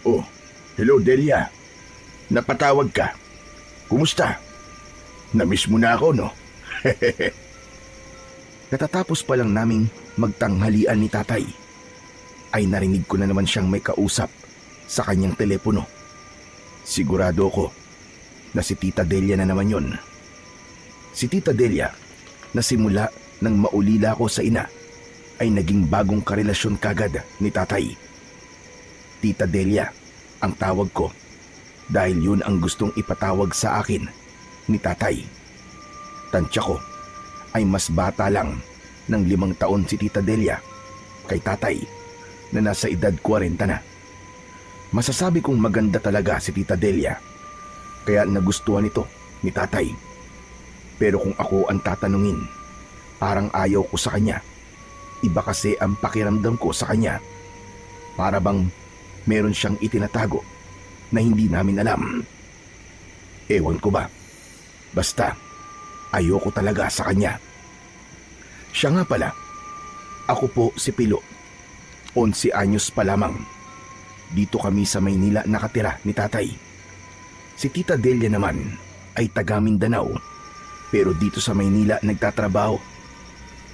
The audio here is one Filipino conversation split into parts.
Oh, hello Delia. Napatawag ka. Kumusta? Namiss mo na ako, no? Katatapos pa lang naming magtanghalian ni tatay, ay narinig ko na naman siyang may kausap sa kanyang telepono. Sigurado ko na si Tita Delia na naman yon. Si Tita Delia, na simula nang maulila ko sa ina, ay naging bagong karelasyon kagad ni tatay. Tita Delia ang tawag ko dahil yun ang gustong ipatawag sa akin ni tatay. Tansya ko ay mas bata lang ng 5 taon si Tita Delia kay tatay na nasa edad 40 na. Masasabi kong maganda talaga si Tita Delia, kaya nagustuhan ito ni tatay. Pero kung ako ang tatanungin, parang ayaw ko sa kanya. Iba kasi ang pakiramdam ko sa kanya. Para bang meron siyang itinatago na hindi namin alam. Ewan ko ba. Basta, ayoko talaga sa kanya. Siya nga pala, ako po si Pilo. 11 anyos pa lamang. Dito kami sa Maynila nakatira ni tatay. Si Tita Delia naman ay taga Mindanao, pero dito sa Maynila nagtatrabaho.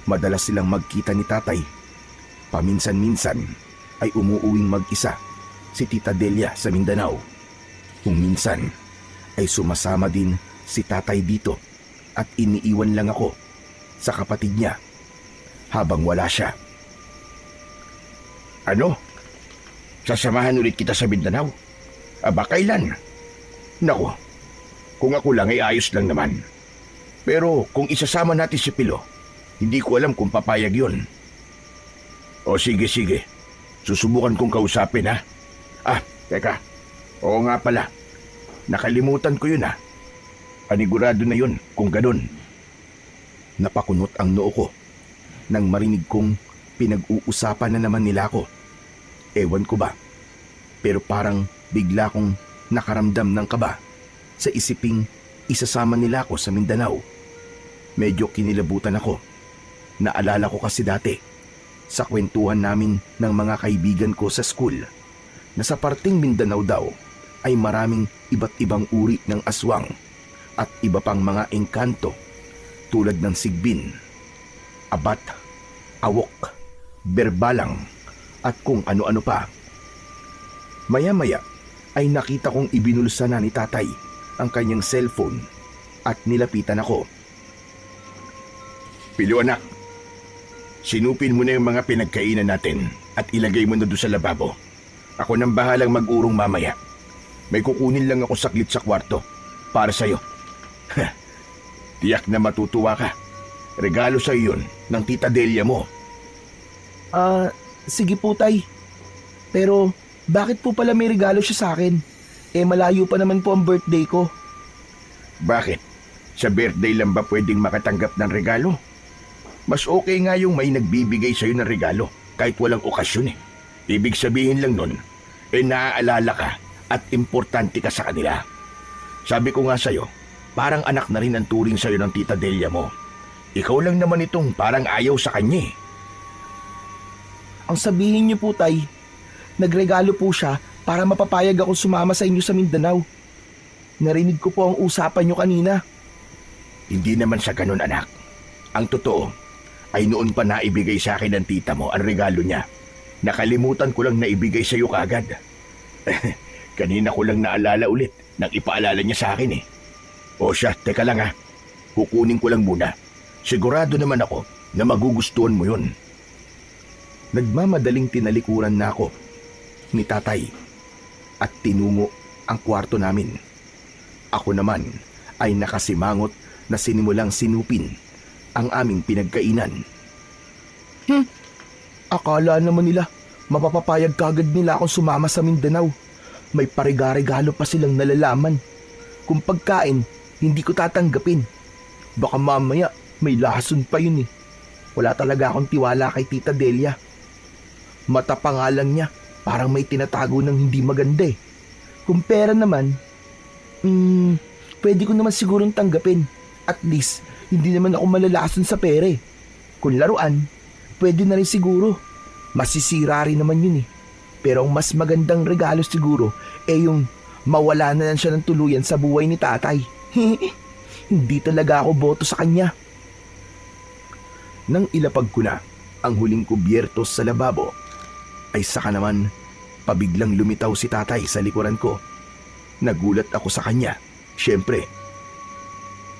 Madalas silang magkita ni tatay. Paminsan-minsan ay umuuwing mag-isa si Tita Delia sa Mindanao. Kung minsan ay sumasama din si tatay dito at iniiwan lang ako sa kapatid niya habang wala siya. Ano? Sasamahan ulit kita sa Mindanao? Aba, kailan? Nako, kung ako lang ay ayos lang naman. Pero kung isasama natin si Pilo, hindi ko alam kung papayag yun. O sige. Susubukan kong kausapin, ha? Teka. Oo nga pala. Nakalimutan ko yun, ha? Panigurado na yun kung ganun. Napakunot ang noo ko nang marinig kong pinag-uusapan na naman nila ako. Ewan ko ba, pero parang bigla kong nakaramdam ng kaba sa isiping isasama nila ako sa Mindanao. Medyo kinilabutan ako. Naalala ko kasi dati sa kwentuhan namin ng mga kaibigan ko sa school na sa parting Mindanao daw ay maraming iba't ibang uri ng aswang at iba pang mga engkanto tulad ng sigbin, abat, awok, berbalang at kung ano-ano pa. Maya-maya ay nakita kong ibinulsa na ni tatay ang kanyang cellphone at nilapitan ako. Pilo anak, sinupin mo na yung mga pinagkainan natin at ilagay mo na doon sa lababo. Ako nang bahalang mag-urong mamaya. May kukunin lang ako saglit sa kwarto para sa'yo. Tiyak na matutuwa ka. Regalo sa'yo yun ng Tita Delia mo. Sige po tay. Pero bakit po pala may regalo siya sa akin? Malayo pa naman po ang birthday ko. Bakit? Sa birthday lang ba pwedeng makatanggap ng regalo? Mas okay nga yung may nagbibigay sa'yo ng regalo kahit walang okasyon eh. Ibig sabihin lang nun, naaalala ka at importante ka sa kanila. Sabi ko nga sa'yo, parang anak na rin ang turing sa'yo ng Tita Delia mo. Ikaw lang naman itong parang ayaw sa kanya eh. Ang sabihin niyo po tay, nagregalo po siya para mapapayag ako sumama sa inyo sa Mindanao. Narinig ko po ang usapan niyo kanina. Hindi naman sa ganun anak. Ang totoo ay noon pa naibigay sa akin ng tita mo ang regalo niya. Nakalimutan ko lang na ibigay sa iyo kaagad. Kanina ko lang naalala ulit nang ipaalala niya sa akin eh. O siya, teka lang ha. Kukunin ko lang muna. Sigurado naman ako na magugustuhan mo yun. Nagmamadaling tinalikuran na ako ni tatay at tinungo ang kwarto namin. Ako naman ay nakasimangot na sinimulang sinupin ang aming pinagkainan. Akala naman nila mapapapayag kagad nila akong sumama sa Mindanao. May pariga-regalo pa silang nalalaman. Kung pagkain, hindi ko tatanggapin. Baka mamaya may lason pa yun eh. Wala talaga akong tiwala kay Tita Delia. Mata pa nga lang niya, parang may tinatago ng hindi maganda eh. Kung pera naman, pwede ko naman sigurong tanggapin. At least, hindi naman ako malalason sa pera eh. Kung laruan, pwede na rin siguro. Masisira rin naman yun eh. Pero ang mas magandang regalo siguro yung mawala na lang siya ng tuluyan sa buhay ni tatay. Hindi talaga ako boto sa kanya. Nang ilapag ko na ang huling kubyertos sa lababo, ay saka naman pabiglang lumitaw si tatay sa likuran ko. Nagulat ako sa kanya, syempre.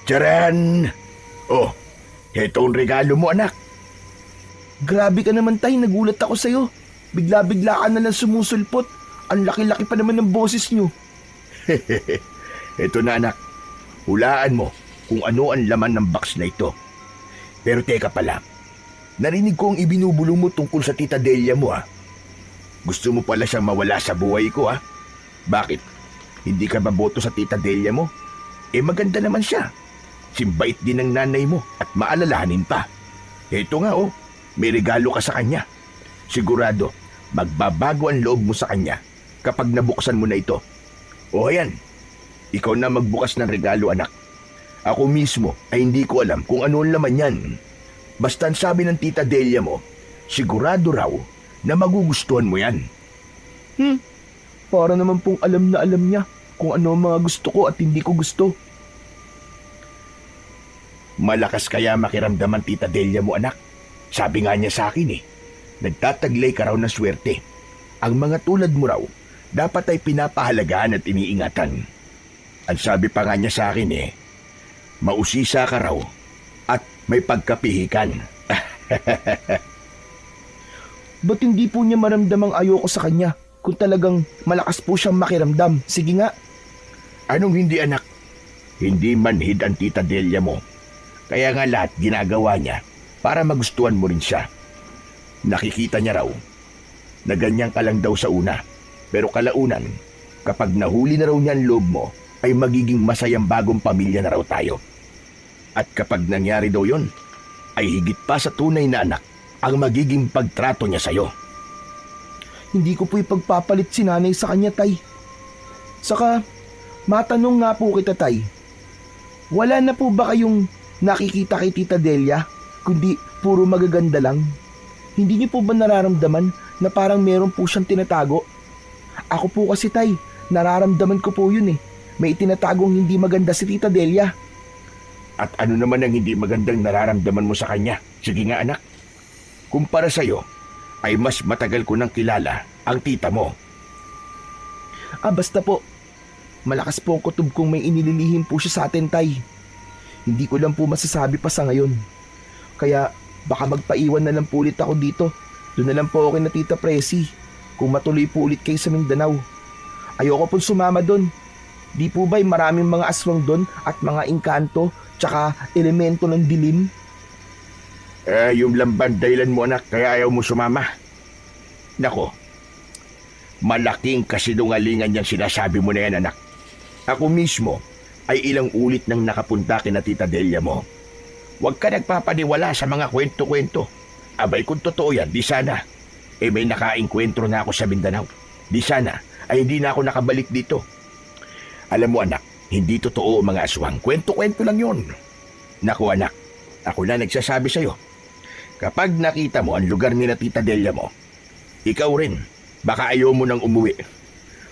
Tiyaran! Oh, eto ang regalo mo, anak. Grabe ka naman tay, nagulat ako sa'yo. Bigla-bigla ka na lang sumusulpot. Ang laki-laki pa naman ng boses niyo. Eto na, anak. Hulaan mo kung ano ang laman ng box na ito. Pero teka pala, narinig ko ang ibinubulong mo tungkol sa tita Delia mo, ha? Gusto mo pala siyang mawala sa buhay ko, ha? Bakit? Hindi ka ba boto sa tita Delia mo? Maganda naman siya. Simbait din ng nanay mo at maalalahanin pa. Eto nga, oh, may regalo ka sa kanya. Sigurado, magbabago ang loob mo sa kanya kapag nabuksan mo na ito. O ayan, ikaw na magbukas ng regalo, anak. Ako mismo ay hindi ko alam kung ano ang laman yan. Basta ang sabi ng tita Delia mo, sigurado raw na magugustuhan mo yan. Para naman pong alam na alam niya kung ano ang mga gusto ko at hindi ko gusto. Malakas kaya makiramdaman tita Delia mo, anak. Sabi nga niya sa akin nagtataglay ka raw ng swerte. Ang mga tulad mo raw, dapat ay pinapahalagaan at iniingatan. Ang sabi pa nga niya sa akin mausisa ka raw at may pagkapihikan. Ba't hindi po niya maramdamang ayoko sa kanya kung talagang malakas po siyang makiramdam? Sige nga. Anong hindi, anak? Hindi manhid ang tita Delia mo. Kaya nga lahat ginagawa niya para magustuhan mo rin siya. Nakikita niya raw na ganyan ka lang daw sa una. Pero kalaunan, kapag nahuli na raw niya ang loob mo, ay magiging masayang bagong pamilya na raw tayo. At kapag nangyari daw yon, ay higit pa sa tunay na anak ang magiging pagtrato niya sa'yo. Hindi ko po ipagpapalit si nanay sa kanya, tay. Saka, matanong nga po kita, tay. Wala na po ba kayong nakikita kay Tita Delia, kundi puro magaganda lang? Hindi niyo po ba nararamdaman na parang meron po siyang tinatago? Ako po kasi, tay, nararamdaman ko po yun. May itinatagong hindi maganda si Tita Delia. At ano naman ang hindi magandang nararamdaman mo sa kanya? Sige nga, anak. Kumpara sa'yo, ay mas matagal ko nang kilala ang tita mo. Basta po, malakas po ang kutob kung may inililihim po siya sa atin, tay. Hindi ko lang po masasabi pa sa ngayon. Kaya baka magpaiwan na lang po ulit ako dito. Doon na lang po ako kay na Tita Presi kung matuloy po ulit kayo sa Mindanao. Ayoko pong sumama doon. Di po ba'y maraming mga aswang doon at mga engkanto tsaka elemento ng dilim? Yung lamban dahilan mo, anak, kaya ayaw mo sumama. Nako, malaking kasinungalingan yung sinasabi mo na yan, anak. Ako mismo ay ilang ulit nang nakapunta kina Tita Delia mo. Huwag ka nagpapaniwala sa mga kwento-kwento. Abay, kung totoo yan, di sana. May nakaengkwentro na ako sa Mindanao. Di sana ay hindi na ako nakabalik dito. Alam mo, anak, hindi totoo ang mga aswang. Kwento-kwento lang yun. Naku, anak, ako na nagsasabi sa'yo. Kapag nakita mo ang lugar ni na Tita Delia mo, ikaw rin, baka ayaw mo nang umuwi.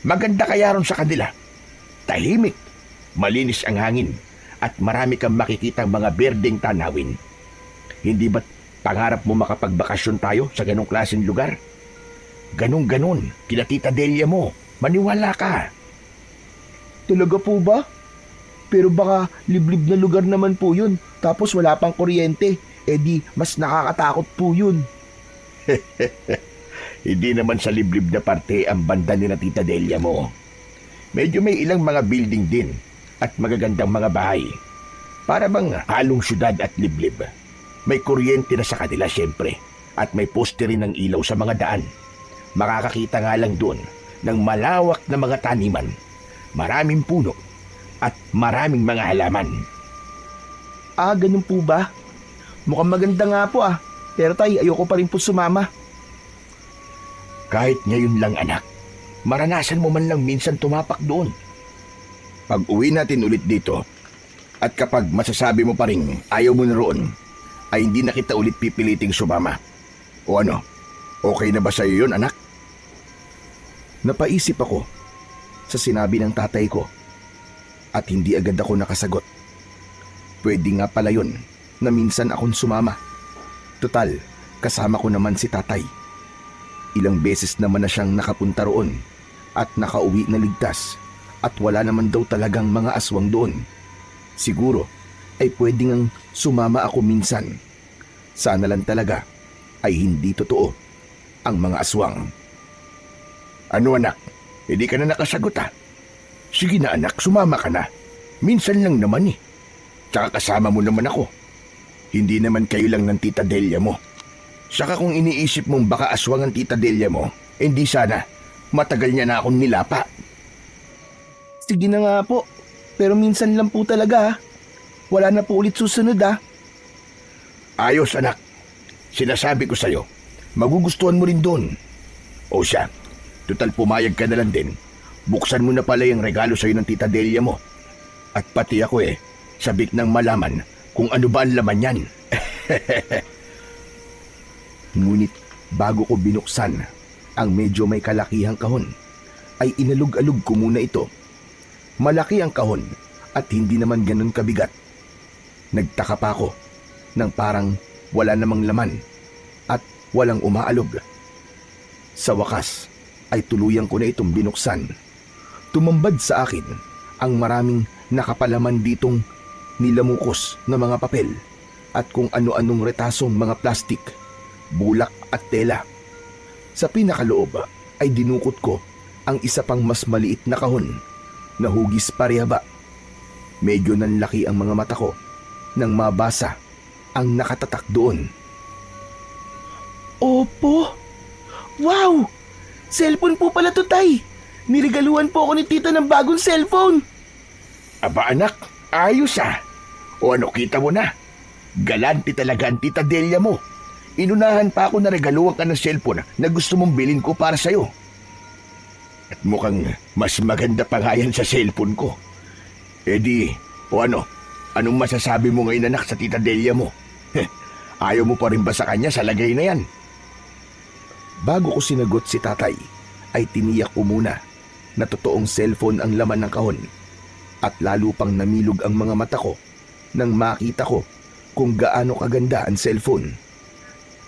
Maganda kaya ron sa kanila. Tahimik, malinis ang hangin, at marami kang makikitang mga berdeng tanawin. Hindi ba't pangarap mo makapagbakasyon tayo sa ganong klaseng lugar? Ganon-ganon, kina Tita Delia mo. Maniwala ka. Talaga po ba? Pero baka liblib na lugar naman po yun, tapos wala pang kuryente. Di mas nakakatakot po yun. Hindi naman sa liblib na parte ang banda ni na Tita Delia mo. Medyo may ilang mga building din at magagandang mga bahay. Para bang halong syudad at liblib. May kuryente na sa kanila siyempre at may poste rin ng ilaw sa mga daan. Makakakita nga lang doon ng malawak na mga taniman, maraming puno at maraming mga halaman. Ganun po ba? Mukhang maganda nga po pero tay, ayoko pa rin po sumama. Kahit ngayon lang, anak, maranasan mo man lang minsan tumapak doon. Pag uwi natin ulit dito, at kapag masasabi mo pa rin ayaw mo na roon, ay hindi na kita ulit pipiliting sumama. O ano, okay na ba sa'yo yun, anak? Napaisip ako sa sinabi ng tatay ko at hindi agad ako nakasagot. Pwede nga pala yun na minsan akong sumama. Total, kasama ko naman si tatay. Ilang beses naman na siyang nakapunta roon at nakauwi na ligtas at wala naman daw talagang mga aswang doon. Siguro ay pwede ngang sumama ako minsan. Sana lang talaga ay hindi totoo ang mga aswang. Ano anak? Hindi ka na nakasagot ah. Sige na anak, sumama ka na. Minsan lang naman eh. Tsaka kasama mo naman ako. Hindi naman kayo lang ng tita Delia mo. Saka kung iniisip mong baka aswang ang tita Delia mo, hindi sana. Matagal niya na akong nilapa. Sige na nga po. Pero minsan lang po talaga. Wala na po ulit susunod ah. Ayos anak. Sinasabi ko sa'yo, magugustuhan mo rin doon. O siya, total pumayag ka na lang din. Buksan mo na pala yung regalo sa'yo ng tita Delia mo. At pati ako sabik nang malaman kung ano ba ang laman yan. Ngunit bago ko binuksan ang medyo may kalakihang kahon, ay inalug-alug ko muna ito. Malaki ang kahon at hindi naman ganun kabigat. Nagtaka pa ako nang parang wala namang laman at walang umaalog. Sa wakas ay tuluyang ko na itong binuksan. Tumambad sa akin ang maraming nakapalaman ditong nilamukos na mga papel at kung ano-anong retasong mga plastik, bulak at tela. Sa pinakaloob ay dinukot ko ang isa pang mas maliit na kahon na hugis parehaba. Medyo nanlaki ang mga mata ko nang mabasa ang nakatatak doon. Opo! Wow! Cellphone po pala to, Tay. Niregaluhan po ako ni Tita ng bagong cellphone. Aba anak, ayos ah. O ano, kita mo na. Galante talaga ang tita Delia mo. Inunahan pa ako na regaluhan ka ng cellphone na gusto mong bilhin ko para sa'yo. At mukhang mas maganda pa nga yan sa cellphone ko. Eh di, o ano, anong masasabi mo ngayon anak sa tita Delia mo? Ayaw mo pa rin ba sa kanya sa lagay na yan? Bago ko sinagot si tatay, ay tiniyak ko muna na totoong cellphone ang laman ng kahon. At lalo pang namilog ang mga mata ko nang makita ko kung gaano kaganda ang cellphone.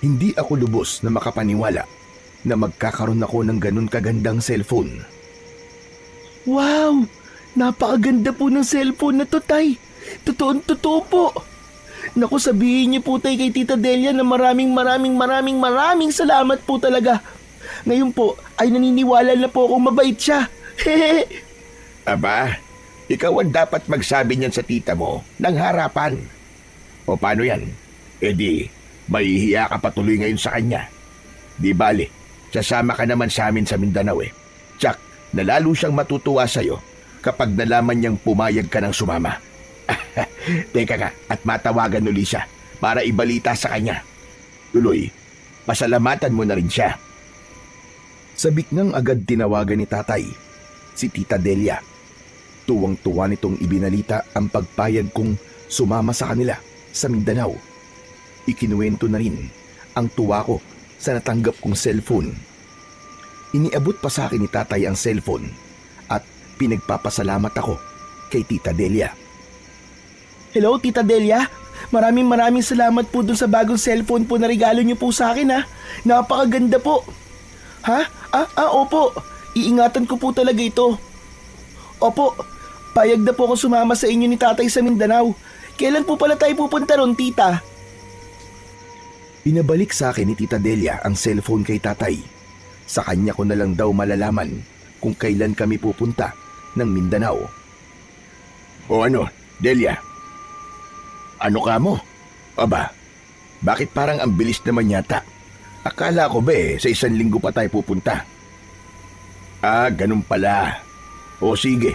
Hindi ako lubos na makapaniwala na magkakaroon ako ng ganun kagandang cellphone. Wow! Napakaganda po ng cellphone na to, Tay. Totoo po. Naku, sabihin niyo po, Tay, kay Tita Delia na maraming salamat po talaga. Ngayon po ay naniniwala na po akong mabait siya. Aba, ikaw ang dapat magsabi niyan sa tita mo ng harapan. O paano yan? E di, mahihiya ka patuloy ngayon sa kanya. Di bale, sasama ka naman sa amin sa Mindanao Tsak, nalalo siyang matutuwa sa'yo kapag nalaman niyang pumayag ka ng sumama. Teka ka, at matawagan uli siya para ibalita sa kanya. Tuloy, pasalamatan mo na rin siya. Sabik ngang agad tinawagan ni tatay si Tita Delia. Tuwang-tuwa nitong ibinalita ang pagpayag kong sumama sa kanila sa Mindanao. Ikinuwento na rin ang tuwa ko sa natanggap kong cellphone. Iniabot pa sa akin ni tatay ang cellphone at pinagpapasalamat ako kay Tita Delia. Hello, Tita Delia. Maraming salamat po dun sa bagong cellphone po na regalo niyo po sa akin, ha. Napakaganda po. Ha? Opo. Iingatan ko po talaga ito. Opo, payag na po ako sumama sa inyo ni tatay sa Mindanao. Kailan po pala tayo pupunta ron, tita? Pinabalik sa akin ni Tita Delia ang cellphone kay tatay. Sa kanya ko na lang daw malalaman kung kailan kami pupunta ng Mindanao. O ano, Delia? Ano ka mo? Aba, bakit parang ang bilis naman yata? Akala ko ba sa 1 linggo pa tayo pupunta? Ah, ganun pala. O sige,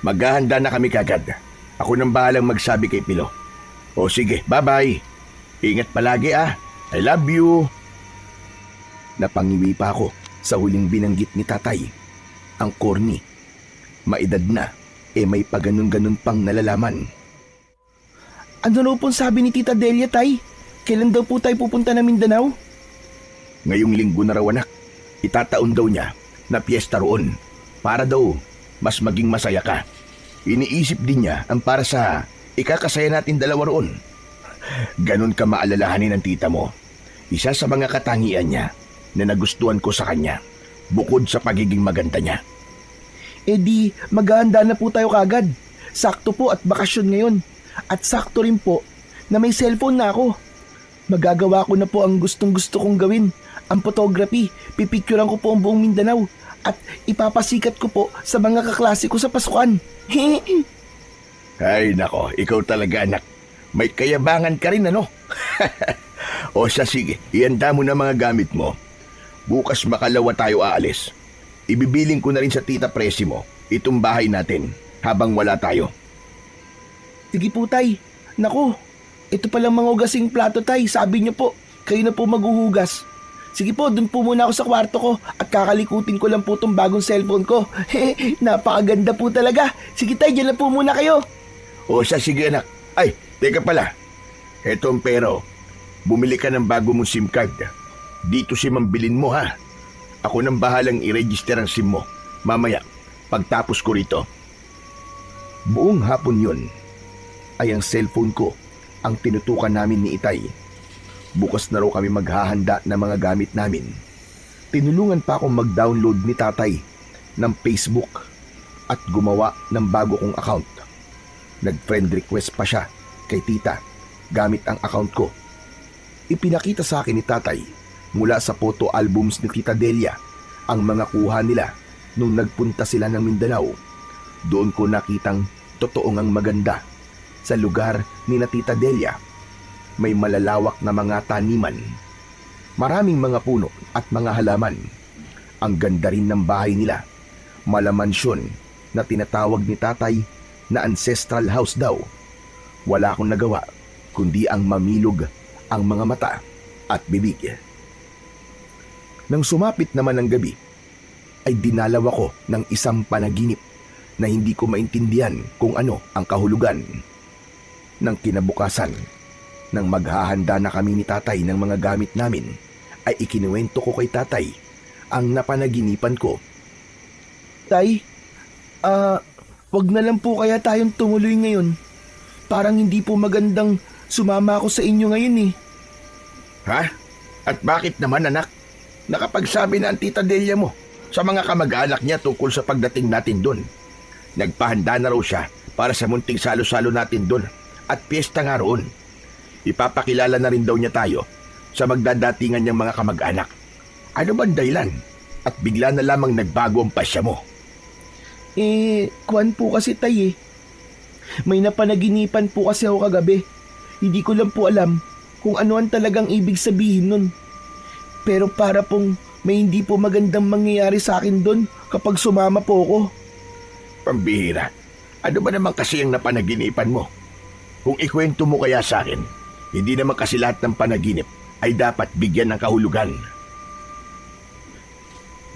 maghahanda na kami kagad. Ako nang bahalang magsabi kay Pilo. O sige, bye-bye. Ingat palagi I love you. Napangiwi pa ako sa huling binanggit ni tatay. Ang corny. Maedad na, may paganon-ganon pang nalalaman. Ano raw pong sabi ni Tita Delia, Tay? Kailan daw po tayo pupunta ng Mindanao? Ngayong linggo na raw anak. Itataon daw niya na piyesta roon para daw mas maging masaya ka. Iniisip din niya ang para sa ikakasaya natin dalawa roon. Ganon ka maalalahanin ng tita mo. Isa sa mga katangian niya na nagustuhan ko sa kanya, bukod sa pagiging maganda niya. Eh di, maghahanda na po tayo kagad. Sakto po at bakasyon ngayon. At sakto rin po na may cellphone na ako. Magagawa ko na po ang gustong-gusto kong gawin. Ang photography, pipicturean ko po ang buong Mindanao. At ipapasikat ko po sa mga kaklase ko sa pasukan. Ay nako, ikaw talaga anak. May kayabangan ka rin ano? O siya sige, ihanda mo na mga gamit mo. Bukas makalawa tayo aalis. Ibibiling ko na rin sa tita Presi mo itong bahay natin habang wala tayo. Sige po, tay. Naku, ito palang mga hugasing plato, tay. Sabi niyo po, kayo na po maghuhugas. Sige po, dun po muna ako sa kwarto ko at kakalikutin ko lang po tong bagong cellphone ko. Napakaganda po talaga. Sige tay, dyan lang po muna kayo. O siya sige anak. Ay, teka pala. Eto ang pero. Bumili ka ng bago mong SIM card. Dito SIM ang bilin mo ha. Ako nang bahalang i-register ang SIM mo. Mamaya, pagtapos ko rito. Buong hapon yun ay ang cellphone ko ang tinutukan namin ni Itay. Bukas na raw kami maghahanda ng mga gamit namin. Tinulungan pa akong mag-download ni tatay ng Facebook at gumawa ng bago kong account. Nag-friend request pa siya kay tita gamit ang account ko. Ipinakita sa akin ni tatay mula sa photo albums ni Tita Delia ang mga kuha nila nung nagpunta sila ng Mindanao. Doon ko nakitang totoo ngang maganda sa lugar ni na Tita Delia. May malalawak na mga taniman, maraming mga puno at mga halaman. Ang ganda rin ng bahay nila, malamansyon na tinatawag ni tatay na ancestral house daw. Wala akong nagawa kundi ang mamilog ang mga mata at bibig. Nang sumapit naman ang gabi, ay dinalaw ako ng isang panaginip na hindi ko maintindihan kung ano ang kahulugan. Nang kinabukasan, nang maghahanda na kami ni tatay ng mga gamit namin, ay ikinuwento ko kay tatay ang napanaginipan ko. Tay, wag na lang po kaya tayong tumuloy ngayon. Parang hindi po magandang sumama ako sa inyo ngayon eh. Ha? At bakit naman anak? Nakapagsabi na ang tita Delia mo sa mga kamag-anak niya tungkol sa pagdating natin doon. Nagpahanda na raw siya para sa munting salo-salo natin doon at piyesta nga roon. Ipapakilala na rin daw niya tayo sa magdadatingan niyang mga kamag-anak. Ano bang dahilan? At bigla na lamang nagbago ang pasya mo. Kuwan po kasi tay eh. May napanaginipan po kasi ako kagabi. Hindi ko lang po alam kung ano ang talagang ibig sabihin nun. Pero para pong may hindi po magandang mangyayari sa akin doon kapag sumama po ako. Pambihira. Ano ba naman kasi ang napanaginipan mo? Kung ikwento mo kaya sa akin, hindi naman kasi lahat ng panaginip ay dapat bigyan ng kahulugan.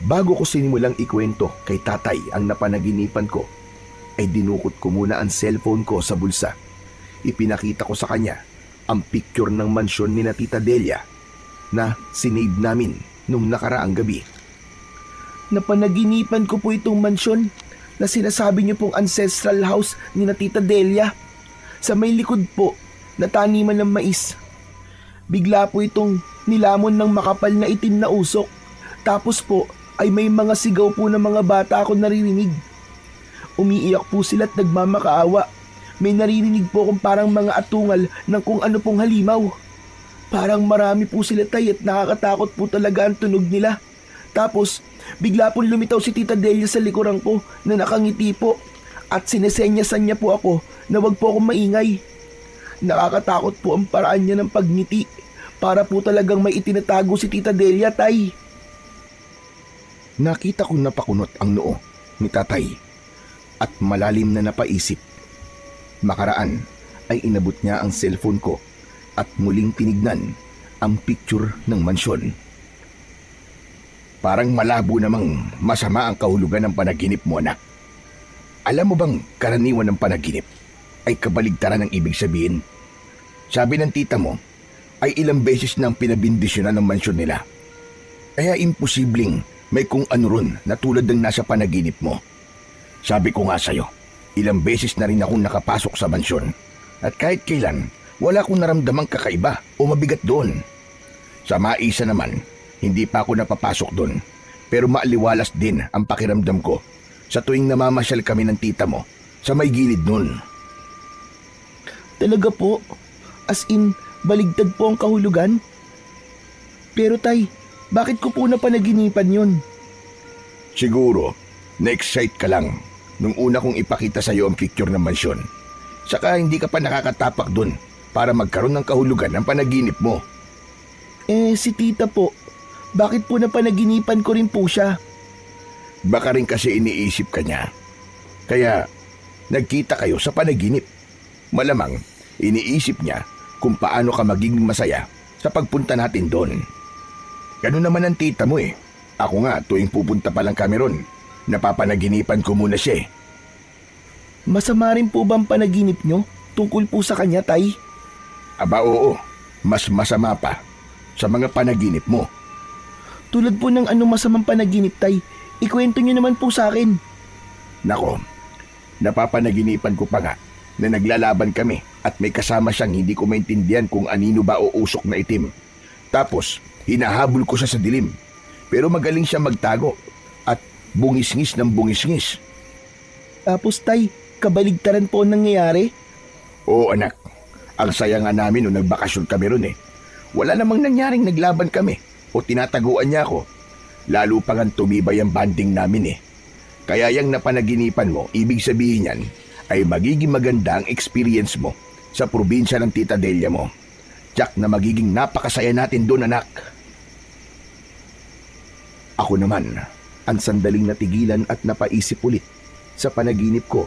Bago ko sinimulang ikwento kay tatay ang napanaginipan ko, ay dinukot ko muna ang cellphone ko sa bulsa. Ipinakita ko sa kanya ang picture ng mansyon ni na Tita Delia na sinave namin nung nakaraang gabi. Napanaginipan ko po itong mansyon na sinasabi niyo pong ancestral house ni na Tita Delia. Sa may likod po, na taniman ng mais. Bigla po itong nilamon ng makapal na itim na usok. Tapos po ay may mga sigaw po ng mga bata ako naririnig. Umiiyak po sila at nagmamakaawa. May naririnig po akong parang mga atungal ng kung ano pong halimaw. Parang marami po sila tay at nakakatakot po talaga ang tunog nila. Tapos bigla pong lumitaw si Tita Delia sa likuran ko na nakangiti po at sinesenyasan niya po ako na wag po akong maingay. Nakakatakot po ang paraan niya ng pagngiti. Para po talagang may itinatago si Tita Delia, tay. Nakita kong napakunot ang noo ni tatay at malalim na napaisip. Makaraan ay inabot niya ang cellphone ko at muling tinignan ang picture ng mansyon. Parang malabo namang masama ang kahulugan ng panaginip mo, anak. Alam mo bang karaniwan ng panaginip ay kabaligtaran ng ibig sabihin? Sabi ng tita mo, ay ilang beses nang pinabindisyonan ng mansyon nila. Kaya imposibleng May kung ano ron na tulad ng nasa panaginip mo. Sabi ko nga sa'yo, ilang beses na rin akong nakapasok sa mansyon. At kahit kailan, wala akong naramdamang kakaiba o mabigat doon. Sa maisa naman, hindi pa ako napapasok doon. Pero maaliwalas din ang pakiramdam ko sa tuwing namamasyal kami ng tita mo sa may gilid nun. Talaga po? As in, baligtad po ang kahulugan? Pero tay, bakit ko po napanaginipan yun? Siguro, na-excite ka lang nung una kong ipakita sa iyo ang picture ng mansyon. Saka hindi ka pa nakakatapak dun para magkaroon ng kahulugan ng panaginip mo. Si tita po, bakit po napanaginipan ko rin po siya? Baka rin kasi iniisip ka niya. Kaya, nagkita kayo sa panaginip. Malamang, iniisip niya kung paano ka magiging masaya sa pagpunta natin doon. Ganun naman ang tita mo eh. Ako nga, tuwing pupunta pa lang kami ron, napapanaginipan ko muna siya eh. Masama rin po ba ang panaginip nyo tungkol po sa kanya, tay? Aba oo, mas masama pa sa mga panaginip mo. Tulad po ng anong masamang panaginip, tay, ikwento nyo naman po sa akin. Nako, napapanaginipan ko pa nga na naglalaban kami at may kasama siyang hindi ko maintindihan kung anino ba o usok na itim. Tapos, hinahabol ko siya sa dilim. Pero magaling siya magtago at bungisngis ng bungisngis. Tapos, tay, kabaligtaran po ang nangyayari? Oo anak, ang saya nga namin nung nagbakasyon kami ron eh. Wala namang nangyaring naglaban kami o tinataguan niya ako. Lalo pa nga tumibay ang banding namin eh. Kaya yung napanaginipan mo, ibig sabihin yan, ay magiging maganda ang experience mo sa probinsya ng Tita Delia mo. Tiyak na magiging napakasaya natin doon anak. Ako naman, ang sandaling natigilan at napaisip ulit sa panaginip ko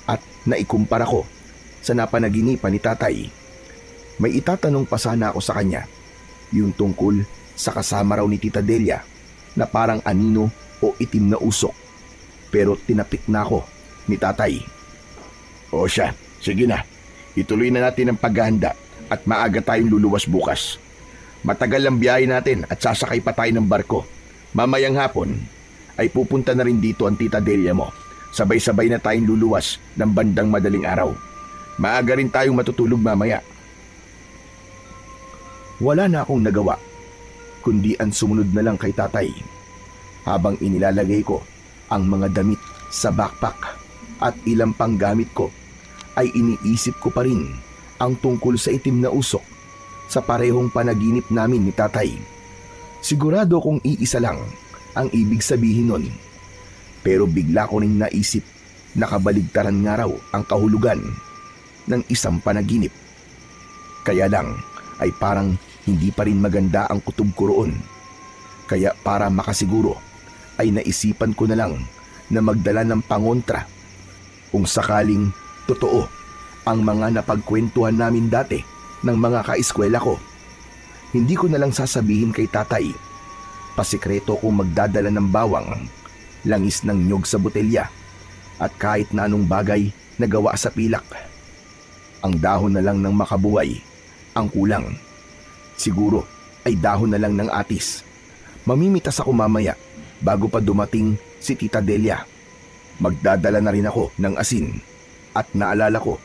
at naikumpara ko sa napanaginipan ni tatay. May itatanong pa sana ako sa kanya, yung tungkol sa kasama raw ni Tita Delia na parang anino o itim na usok. Pero tinapik na ako ni tatay. O siya, sige na. Ituloy na natin ang paghahanda at maaga tayong luluwas bukas. Matagal ang biyahe natin at sasakay pa tayo ng barko. Mamayang hapon ay pupunta na rin dito ang Tita Delia mo. Sabay-sabay na tayong luluwas ng bandang madaling araw. Maaga rin tayong matutulog mamaya. Wala na akong nagawa, kundi ang sumunod na lang kay tatay. Habang inilalagay ko ang mga damit sa backpack at ilang pang gamit ko, ay iniisip ko pa rin ang tungkol sa itim na usok sa parehong panaginip namin ni tatay. Sigurado kong iisa lang ang ibig sabihin nun. Pero bigla ko ring naisip na kabaligtaran nga raw ang kahulugan ng isang panaginip. Kaya lang ay parang hindi pa rin maganda ang kutob ko roon. Kaya para makasiguro ay naisipan ko na lang na magdala ng pangontra kung sakaling totoo ang mga napagkwentuhan namin dati ng mga kaeskwela ko. Hindi ko na lang sasabihin kay tatay. Pasikreto kong magdadala ng bawang, langis ng nyog sa botelya, at kahit na anong bagay na gawa sa pilak. Ang dahon na lang ng makabuhay ang kulang. Siguro ay dahon na lang ng atis. Mamimitas ako mamaya bago pa dumating si Tita Delia. Magdadala na rin ako ng asin at naalala ko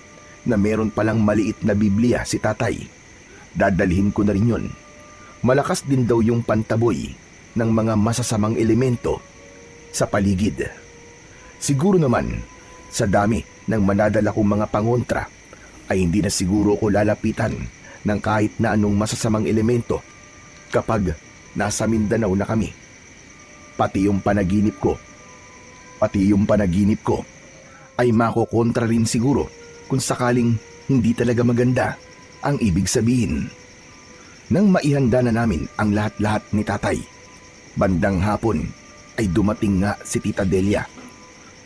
na meron palang maliit na Biblia si tatay. Dadalhin ko na rin yun. Malakas din daw yung pantaboy ng mga masasamang elemento sa paligid. Siguro naman sa dami ng manadala kong mga pangontra ay hindi na siguro ko lalapitan ng kahit na anong masasamang elemento kapag nasa Mindanao na kami. Pati yung panaginip ko ay makokontra rin siguro kung sakaling hindi talaga maganda ang ibig sabihin. Nang maihanda na namin ang lahat-lahat ni tatay, bandang hapon ay dumating nga si Tita Delia.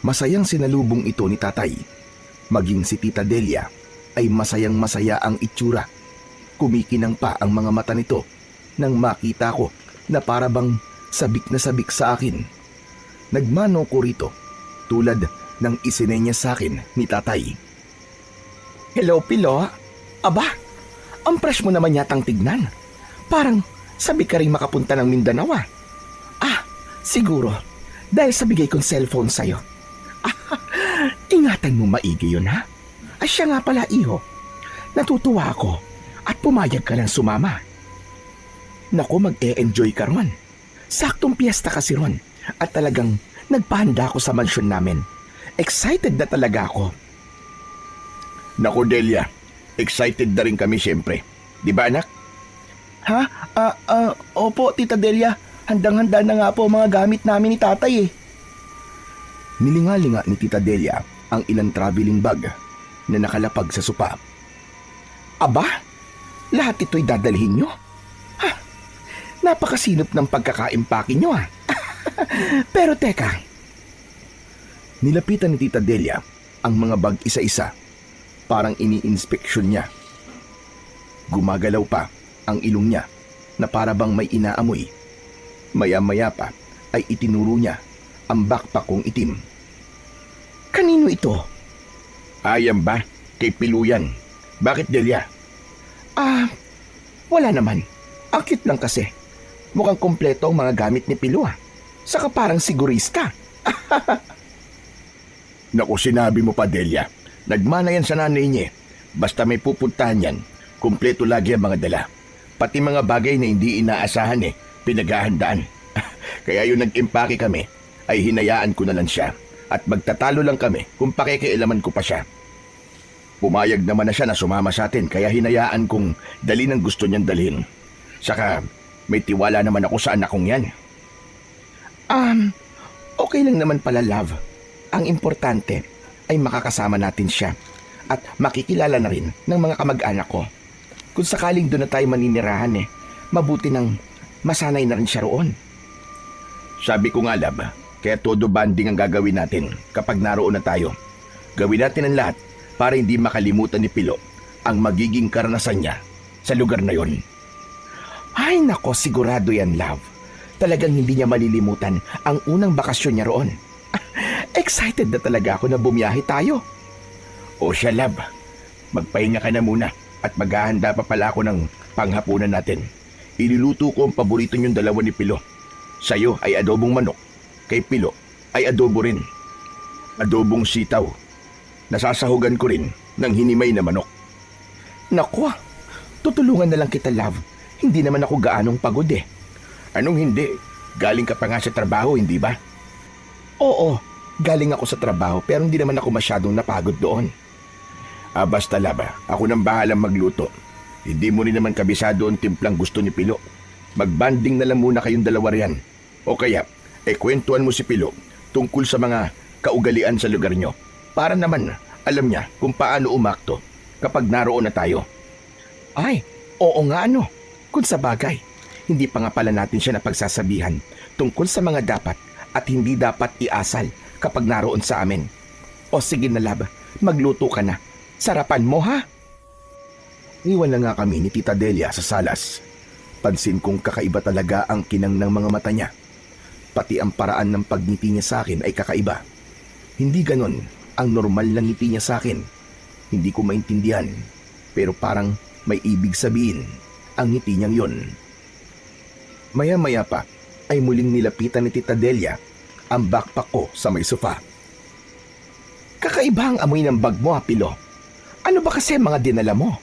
Masayang sinalubong ito ni tatay. Maging si Tita Delia ay masayang masaya ang itsura. Kumikinang pa ang mga mata nito nang makita ko na para bang sabik na sabik sa akin. Nagmano ko rito tulad ng isinenya sa akin ni tatay. Hello, Pilo. Aba, ang fresh mo naman yatang tignan. Parang sabi ka rin makapunta ng Mindanao ah. Siguro, dahil sa bigay kong cellphone sa'yo. Ingatan mo maigi yun, ha? Ay siya nga pala, iho. Natutuwa ako at pumayag ka lang sumama. Naku, mag-e-enjoy ka ron. Saktong piyesta kasi ron at talagang nagpahanda ako sa mansyon namin. Excited na talaga ako. Naku, Delia, excited na rin kami siyempre. Di ba, anak? Ha? Opo, Tita Delia. Handang-handa na nga po mga gamit namin ni tatay eh. Nilingalinga ni Tita Delia ang ilang traveling bag na nakalapag sa sopa. Aba, lahat ito'y dadalhin nyo? Ha? Napakasinop ng pagkakaimpake nyo ah. Pero teka. Nilapitan ni Tita Delia ang mga bag isa-isa. Parang ini-inspeksyon niya. Gumagalaw pa ang ilong niya na para bang may inaamoy. Maya-maya pa ay itinuro niya ang backpack kong itim. Kanino ito? Ayan ba? Kay Piluyan. Bakit, Delia? Wala naman. Ang cute lang kasi. Mukhang kompleto ang mga gamit ni Pilo ah. Saka parang sigurista. Naku, sinabi mo pa, Delia. Nagmana yan sa nanay niya. Basta may pupuntahan yan, kumpleto lagi ang mga dala. Pati mga bagay na hindi inaasahan pinaghahandaan. Kaya yung nag-impake kami, ay hinayaan ko na lang siya. At magtatalo lang kami kung pakikialaman ko pa siya. Pumayag naman na siya na sumama sa atin, kaya hinayaan kong dalhin ang gusto niyang dalhin. Saka, may tiwala naman ako sa anak kong yan. Okay lang naman pala, love. Ang importante ay makakasama natin siya at makikilala na rin ng mga kamag-anak ko. Kung sakaling doon na tayo maninirahan mabuti nang masanay na rin siya roon. Sabi ko nga, love, kaya todo banding ang gagawin natin kapag naroon na tayo. Gawin natin ang lahat para hindi makalimutan ni Pilo ang magiging karanasan niya sa lugar na yon. Ay nako, sigurado yan, love. Talagang hindi niya malilimutan ang unang bakasyon niya roon. Excited na talaga ako na bumiyahe tayo. O siya, love, magpahinga ka na muna at maghahanda pa pala ako ng panghapunan natin. Iluluto ko ang paborito niyong dalawa ni Pilo. Sa'yo ay adobong manok, kay Pilo ay adobo rin. Adobong sitaw. Nasasahugan ko rin ng hinimay na manok. Naku, tutulungan na lang kita, love. Hindi naman ako gaanong pagod eh. Anong hindi? Galing ka pa nga sa trabaho, hindi ba? Oo, galing ako sa trabaho pero hindi naman ako masyadong napagod doon. Basta, love, ako nang bahalang magluto. Hindi mo rin naman kabisado ang timplang gusto ni Pilo. Magbanding na lang muna kayong dalawa riyan. O kaya, kwentuhan mo si Pilo tungkol sa mga kaugalian sa lugar nyo. Para naman alam niya kung paano umakto kapag naroon na tayo. Ay, oo nga ano. Kung sa bagay, hindi pa nga pala natin siya napagsasabihan tungkol sa mga dapat at hindi dapat iasal kapag naroon sa amin. O sige na, love, magluto ka na. Sarapan mo ha? Iwan na nga kami ni Tita Delia sa salas. Pansin kong kakaiba talaga ang kinang ng mga mata niya. Pati ang paraan ng pagngiti niya sa akin ay kakaiba. Hindi ganon ang normal na ngiti niya sa akin. Hindi ko maintindihan, pero parang may ibig sabihin ang ngiti niyang yon. Maya-maya pa ay muling nilapitan ni Tita Delia ang backpack ko sa may sofa. Kakaiba ang amoy ng bag mo, Pilo. Ano ba kasi mga dinala mo?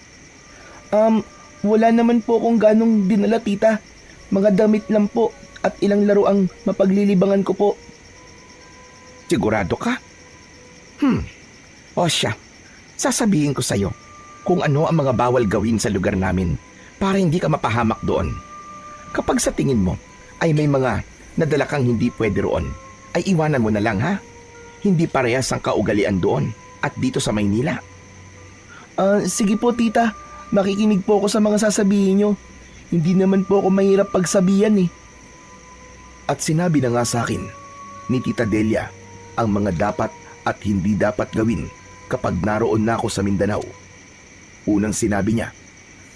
Wala naman po akong ganong dinala, tita. Mga damit lang po at ilang laro ang mapaglilibangan ko po. Sigurado ka? O siya, sasabihin ko sa'yo kung ano ang mga bawal gawin sa lugar namin para hindi ka mapahamak doon. Kapag sa tingin mo ay may mga nadala kang hindi pwede roon, ay iwanan mo na lang ha. Hindi parehas ang kaugalian doon at dito sa Maynila. Sige po, tita. Makikinig po ako sa mga sasabihin nyo. Hindi naman po ako mahirap pagsabihan eh. At sinabi na nga sa akin ni Tita Delia ang mga dapat at hindi dapat gawin kapag naroon na ako sa Mindanao. Unang sinabi niya,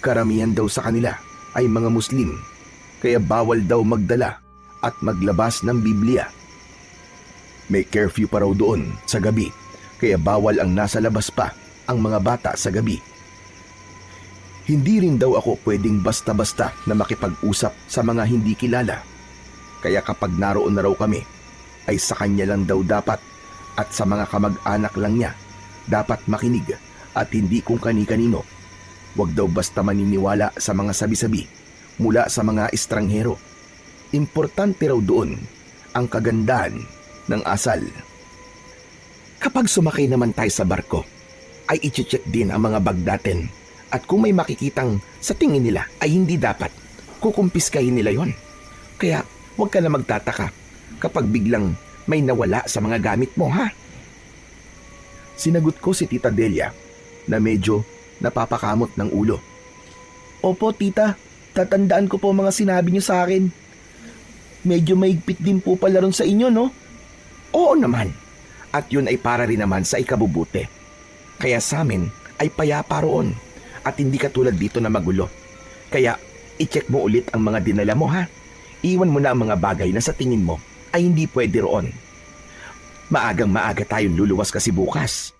karamihan daw sa kanila ay mga Muslim, kaya bawal daw magdala at maglabas ng Biblia. May curfew pa raw doon sa gabi, kaya bawal ang nasa labas pa ang mga bata sa gabi. Hindi rin daw ako pwedeng basta-basta na makipag-usap sa mga hindi kilala. Kaya kapag naroon na raw kami, ay sa kanya lang daw dapat at sa mga kamag-anak lang niya dapat makinig at hindi kung kani-kanino. Huwag daw basta maniniwala sa mga sabi-sabi mula sa mga estranghero. Importante raw doon ang kagandahan ng asal. Kapag sumakay naman tayo sa barko, ay iche-check din ang mga bag natin. At kung may makikitang sa tingin nila ay hindi dapat, kukumpiskahin nila yon. Kaya huwag ka na magtataka kapag biglang may nawala sa mga gamit mo, ha? Sinagot ko si Tita Delia na medyo napapakamot ng ulo. Opo, tita. Tatandaan ko po mga sinabi niyo sa akin. Medyo maigpit din po pala ron sa inyo, no? Oo naman. At yun ay para rin naman sa ikabubuti. Kaya sa amin ay payapa roon at hindi katulad dito na magulo. Kaya i-check mo ulit ang mga dinala mo, ha? Iwan mo na ang mga bagay na sa tingin mo ay hindi pwede roon. Maagang maaga tayong luluwas kasi bukas.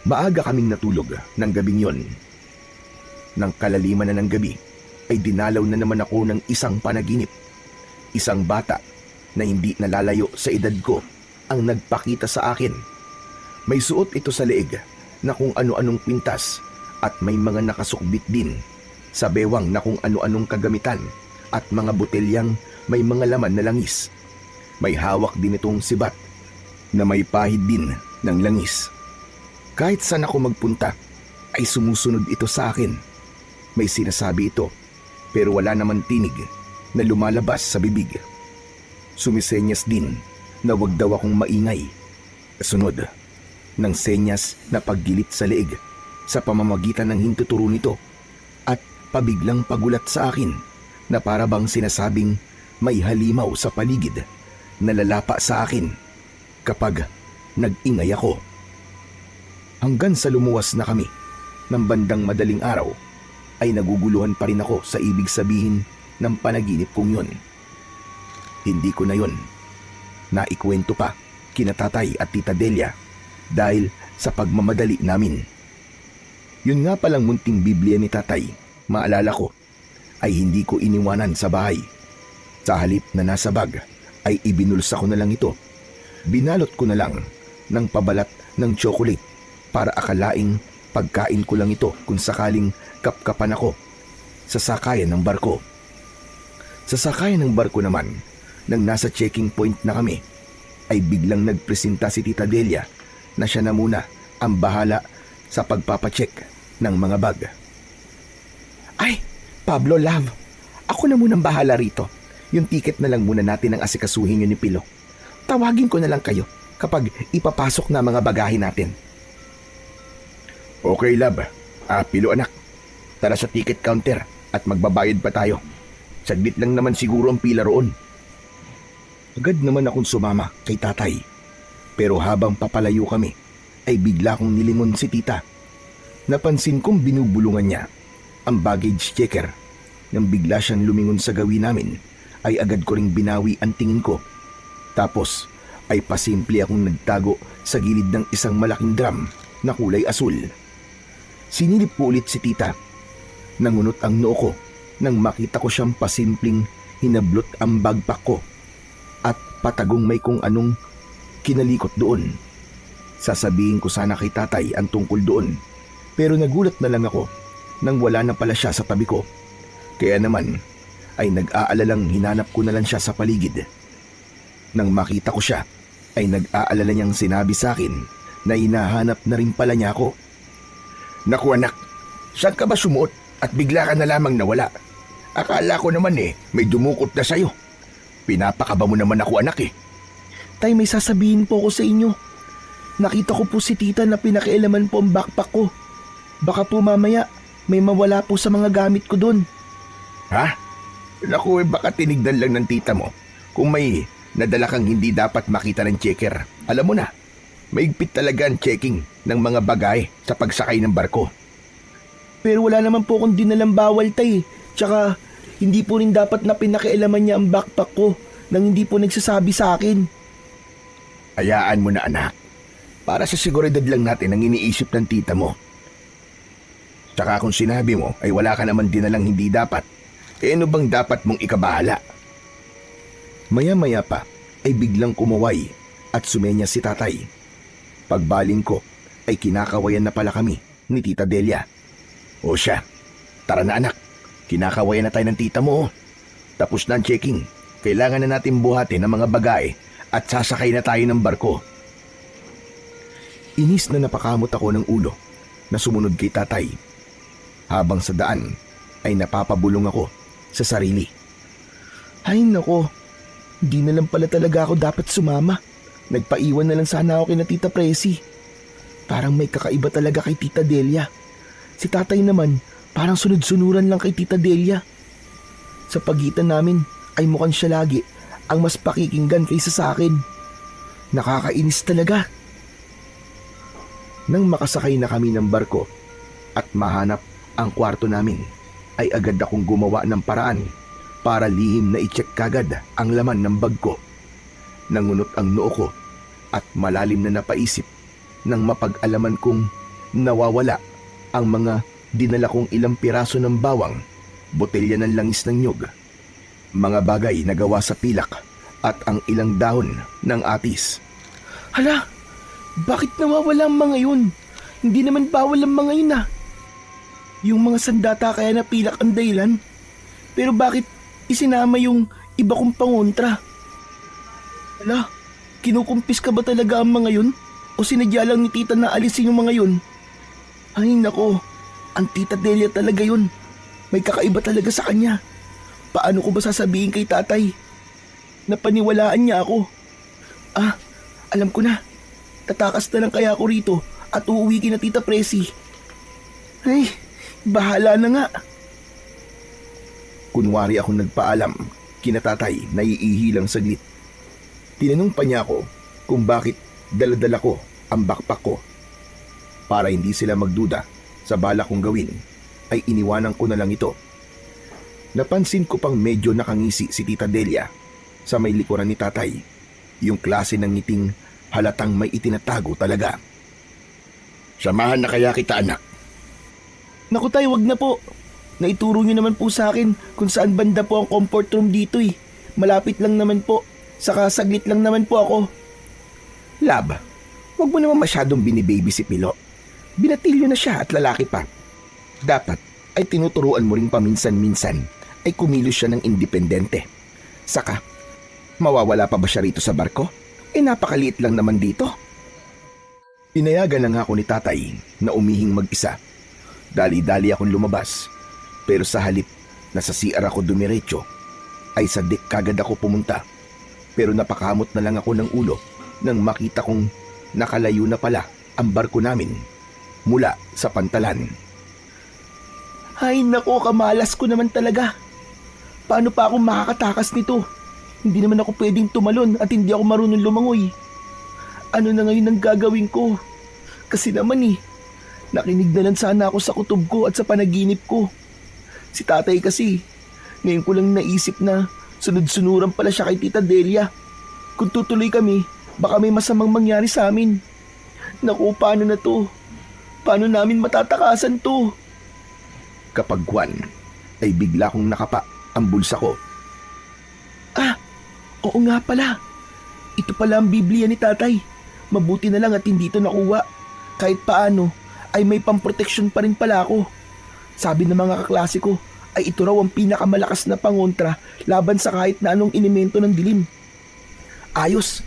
Maaga kaming natulog ng gabing yon. Nang kalaliman na ng gabi, ay dinalaw na naman ako ng isang panaginip. Isang bata na hindi nalalayo sa edad ko ang nagpakita sa akin. May suot ito sa leeg na kung ano-anong pintas at may mga nakasukbit din sa bewang na kung ano-anong kagamitan at mga botelyang may mga laman na langis. May hawak din itong sibat na may pahid din ng langis. Kahit saan ako magpunta ay sumusunod ito sa akin. May sinasabi ito pero wala naman tinig na lumalabas sa bibig. Sumisenyas din na wag daw akong maingay. Kasunod ng senyas na paggilit sa leeg sa pamamagitan ng hintuturo nito at pabiglang pagulat sa akin na para bang sinasabing may halimaw sa paligid na lalapa sa akin kapag nag-ingay ako. Hanggang sa lumuwas na kami ng bandang madaling araw ay naguguluhan pa rin ako sa ibig sabihin ng panaginip kong yun. Hindi ko na yun naikwento pa kina tatay at tita Delia dahil sa pagmamadali namin. Yun nga palang munting Biblia ni tatay, maalala ko, ay hindi ko iniwanan sa bahay. Sa halip na nasa bag ay ibinulsa ko na lang ito. Binalot ko na lang ng pabalat ng chocolate para akalaing pagkain ko lang ito kung sakaling kapkapan ako sa sakayan ng barko. Sa sakayan ng barko naman, nang nasa checking point na kami, ay biglang nagpresenta si Tita Delia na siya na muna ang bahala sa pagpapacheck ng mga bag. Ay, Pablo, love. Ako na munang bahala rito. Yung ticket na lang muna natin ang asikasuhin yun ni Pilo. Tawagin ko na lang kayo kapag ipapasok na mga bagahe natin. Okay, love. Pilo anak. Tara sa ticket counter at magbabayad pa tayo. Saglit lang naman siguro ang pila roon. Agad naman akong sumama kay tatay. Pero habang papalayo kami, ay bigla kong nilingon si tita. Napansin kong binubulungan niya ang baggage checker. Nang bigla siyang lumingon sa gawin namin, ay agad ko ring binawi ang tingin ko. Tapos ay pasimple akong nagtago sa gilid ng isang malaking drum na kulay asul. Sinilip ko ulit si tita. Nangunot ang noo ko nang makita ko siyang pasimpleng hinablot ang backpack ko at patagong may kung anong kinalikot doon. Sasabihin ko sana kay tatay ang tungkol doon, pero nagulat na lang ako nang wala na pala siya sa tabi ko. Kaya naman ay nag-aalalang hinanap ko na lang siya sa paligid. Nang makita ko siya ay nag-aalala niyang sinabi sa akin na hinahanap na rin pala niya ako. Naku anak, saan ka ba sumuot at bigla ka na lamang nawala? Akala ko naman may dumukot na sa'yo. Pinapakaba mo naman ako anak eh. Tay, may sasabihin po ko sa inyo. Nakita ko po si tita na pinakialaman po ang backpack ko. Baka po mamaya may mawala po sa mga gamit ko doon. Ha? Naku, baka tinignan lang ng tita mo kung may nadala kang hindi dapat makita ng checker. Alam mo na, maigpit talaga ang checking ng mga bagay sa pagsakay ng barko. Pero wala naman po akong dinalang bawal, tay. Tsaka hindi po rin dapat na pinakialaman niya ang backpack ko nang hindi po nagsasabi sa akin. Hayaan mo na anak. Para sa seguridad lang natin ang iniisip ng tita mo. Tsaka kung sinabi mo ay wala ka naman dinalang hindi dapat, ano bang dapat mong ikabahala? Maya-maya pa ay biglang kumaway at sumenya si tatay. Pagbaling ko ay kinakawayan na pala kami ni Tita Delia. O siya, tara na anak. Kinakawayan na tayo ng tita mo. Tapos na ang checking. Kailangan na natin buhatin ang mga bagahe at sasakay na tayo ng barko. Inis na napakamot ako ng ulo na sumunod kay tatay. Habang sa daan ay napapabulong ako sa sarili. Ay nako, hindi na lang pala talaga ako dapat sumama. Nagpaiwan na lang sana ako kina Tita Presi. Parang may kakaiba talaga kay Tita Delia. Si tatay naman parang sunod-sunuran lang kay Tita Delia. Sa pagitan namin ay mukhang siya lagi ang mas pakikinggan kaysa sa akin. Nakakainis talaga. Nang makasakay na kami ng barko at mahanap ang kwarto namin, ay agad akong gumawa ng paraan para lihim na i-check kagad ang laman ng bag ko. Nangunot ang noo ko at malalim na napaisip nang mapag-alaman kong nawawala ang mga dinala kong ilang piraso ng bawang, botelya ng langis ng nyug, mga bagay na gawa sa pilak at ang ilang dahon ng atis. Hala, bakit nawawala ang mga yun? Hindi naman bawal ang mga yun ah. Yung mga sandata kaya napilak ang dahilan. Pero bakit isinama yung iba kong pangontra? Hala, kinukumpis ka ba talaga ang mga yun? O sinadya lang ni tita na alisin yung mga yun? Ay nako, ang Tita Delia talaga yun. May kakaiba talaga sa kanya. Paano ko ba sasabihin kay tatay? Napaniwalaan niya ako. Ah, alam ko na. Tatakas na lang kaya ako rito at uuwi kina Tita Presi. Ay, bahala na nga. Kunwari akong nagpaalam kina tatay na iihilang saglit. Tinanong pa niya ako kung bakit dala-dala ko ang backpack ko. Para hindi sila magduda sa bala kong gawin, ay iniwanan ko na lang ito. Napansin ko pang medyo nakangisi si Tita Delia sa may likuran ni tatay. Yung klase ng ngiting halatang may itinatago talaga. Samahan na kaya kita anak. Naku tay, wag na po. Naituro niyo naman po sa akin kung saan banda po ang comfort room dito eh. Malapit lang naman po. Saka saglit lang naman po ako. Lab, wag mo naman masyadong binibaby si Pilo. Binatilyo na siya at lalaki pa. Dapat ay tinuturuan mo ring paminsan-minsan ay kumilos siya ng independente. Saka, mawawala pa ba siya rito sa barko? Eh napakaliit lang naman dito. Inayagan na nga ako ni tatay na umihing mag-isa. Dali-dali akong lumabas. Pero sa halip na sa CR ako dumiretso, ay sa deck kagad ako pumunta. Pero napakamot na lang ako ng ulo nang makita kong nakalayo na pala ang barko namin mula sa pantalan. Ay nako, kamalas ko naman talaga. Paano pa ako makakatakas nito? Hindi naman ako pwedeng tumalon at hindi ako marunong lumangoy. Ano na ngayon ang gagawin ko? Kasi naman nakinig na lang sana ako sa kutob ko at sa panaginip ko. Si tatay kasi, ngayon ko lang naisip na sunod-sunuran pala siya kay Tita Delia. Kung tutuloy kami, baka may masamang mangyari sa amin. Naku, paano na to? Paano namin matatakasan to? Kapag Juan, ay bigla kong nakapa ang bulsa ko. Ah, oo nga pala. Ito pala ang Biblia ni tatay. Mabuti na lang at hindi ito nakuha. Kahit paano, ay may pamproteksyon pa rin pala ako. Sabi ng mga kaklase ko, ay ito raw ang pinakamalakas na pangontra laban sa kahit na anong elemento ng dilim. Ayos,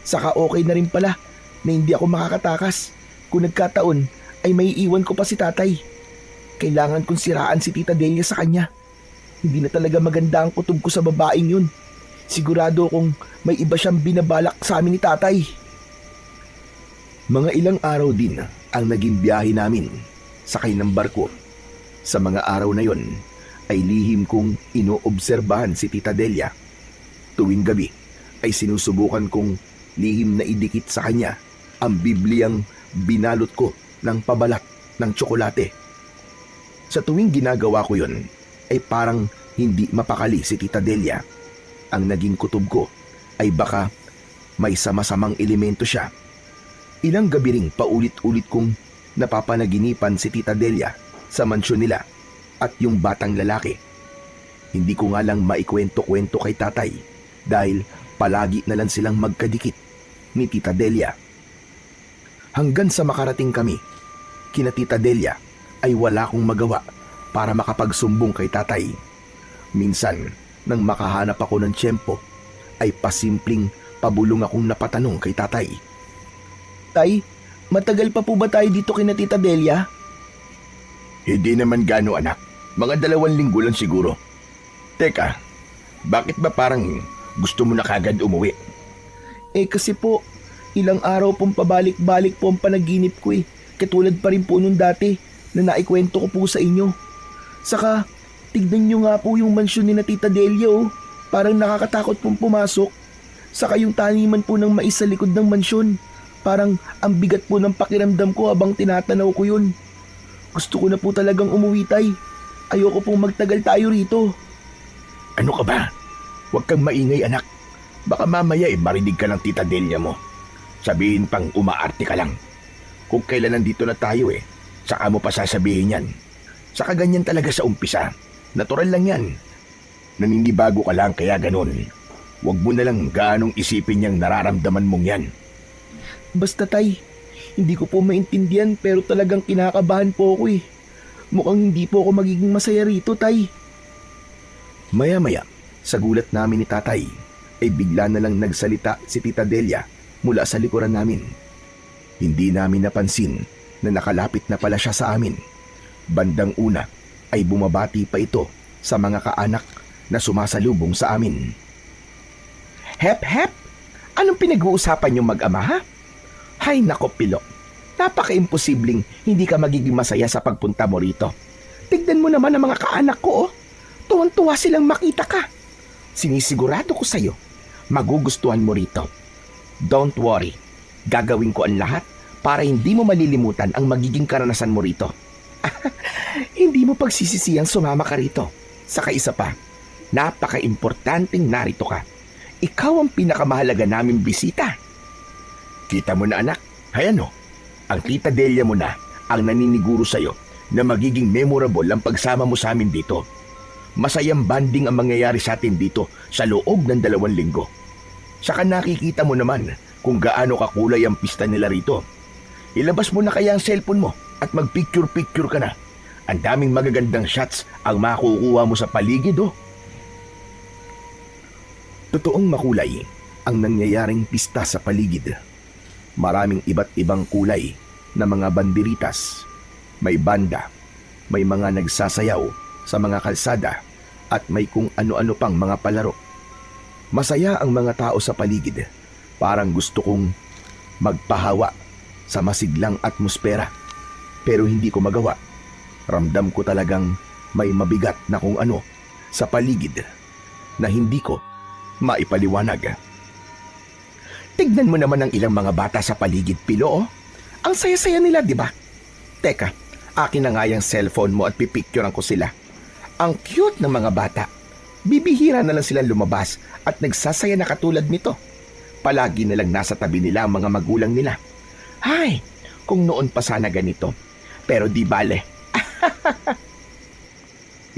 saka okay na rin pala na hindi ako makakatakas. Kung nagkataon, ay may iwan ko pa si tatay. Kailangan kong siraan si Tita Delia sa kanya. Hindi na talaga maganda ang kutob ko sa babaeng yun. Sigurado kong may iba siyang binabalak sa amin ni tatay. Mga ilang araw din ang naging biyahe namin sakay ng barko. Sa mga araw na yon ay lihim kong inoobserbahan si Tita Delia. Tuwing gabi ay sinusubukan kong lihim na idikit sa kanya ang Bibliang binalot ko ng pabalat ng tsokolate. Sa tuwing ginagawa ko yon ay parang hindi mapakali si Tita Delia. Ang naging kutob ko ay baka may sama-samang elemento siya. Ilang gabi ring paulit-ulit kong napapanaginipan si Tita Delia sa mansyon nila at yung batang lalaki. Hindi ko nga lang maikwento-kwento kay tatay dahil palagi na lang silang magkadikit ni Tita Delia. Hanggang sa makarating kami, kina Tita Delia ay wala akong magawa para makapagsumbong kay tatay. Minsan, nang makahanap ako ng tiyempo, ay pasimpleng pabulong akong napatanong kay tatay. Tay, matagal pa po ba tayo dito kina Tita Delia? Hindi naman gano anak. Mga 2 linggo lang siguro. Teka, bakit ba parang gusto mo na kagad umuwi? Kasi po, ilang araw pong pabalik-balik po ang panaginip ko eh. Katulad pa rin po nung dati na naikwento ko po sa inyo. Saka, tignan nyo nga po yung mansyon ni na Tita Delia oh. Parang nakakatakot pong pumasok. Saka yung taniman po ng mais sa likod ng mansyon. Parang ang bigat po ng pakiramdam ko habang tinatanaw ko yun. Gusto ko na po talagang umuwi, tay. Ayoko pong magtagal tayo rito. Ano ka ba? Huwag kang maingay anak. Baka mamaya marinig ka ng Tita Delia mo. Sabihin pang umaarte ka lang. Kung kailan nandito na tayo saka mo pa sasabihin yan. Saka ganyan talaga sa umpisa. Natural lang yan. Naninibago ka lang kaya ganun. Huwag mo na lang gaanong isipin yung nararamdaman mong yan. Basta tay, hindi ko po maintindihan pero talagang kinakabahan po ako eh. Mukhang hindi po ako magiging masaya rito, tay. Maya-maya, sa gulat namin ni tatay, ay bigla na lang nagsalita si Tita Delia mula sa likuran namin. Hindi namin napansin na nakalapit na pala siya sa amin. Bandang una ay bumabati pa ito sa mga kaanak na sumasalubong sa amin. Hep, hep! Anong pinag-uusapan niyong mag-ama, ha? Hay nako, Pilo. Napaka-imposibleng hindi ka magiging masaya sa pagpunta mo rito. Tignan mo naman ang mga kaanak ko, oh. Tuwang-tuwa silang makita ka. Sinisigurado ko sa'yo, magugustuhan mo rito. Don't worry, gagawin ko ang lahat para hindi mo malilimutan ang magiging karanasan mo rito. Hindi mo pagsisisiyang sumama ka rito. Saka isa pa, napaka-importanting narito ka. Ikaw ang pinakamahalaga naming bisita. Kita mo na anak, hayano, ang Tita Delia mo na ang naniniguro sa'yo na magiging memorable ang pagsama mo sa amin dito. Masayang banding ang mangyayari sa atin dito sa loob ng 2 linggo. Saka nakikita mo naman kung gaano kakulay ang pista nila rito. Ilabas mo na kaya ang cellphone mo at mag-picture-picture ka na. Ang daming magagandang shots ang makukuha mo sa paligid oh. Totoong makulay ang nangyayaring pista sa paligid. Maraming iba't ibang kulay na mga banderitas. May banda, may mga nagsasayaw sa mga kalsada at may kung ano-ano pang mga palaro. Masaya ang mga tao sa paligid. Parang gusto kong magpahawa sa masiglang atmosfera. Pero hindi ko magawa. Ramdam ko talagang may mabigat na kung ano sa paligid na hindi ko maipaliwanag. Tignan mo naman ang ilang mga bata sa paligid, Pilo, oh. Ang saya-saya nila, di ba? Teka, akin na nga yung cellphone mo at pipicturean ko sila. Ang cute ng mga bata. Bibihira na lang silang lumabas at nagsasaya na katulad nito. Palagi na lang nasa tabi nila ang mga magulang nila. Hay, kung noon pa sana ganito. Pero di bale.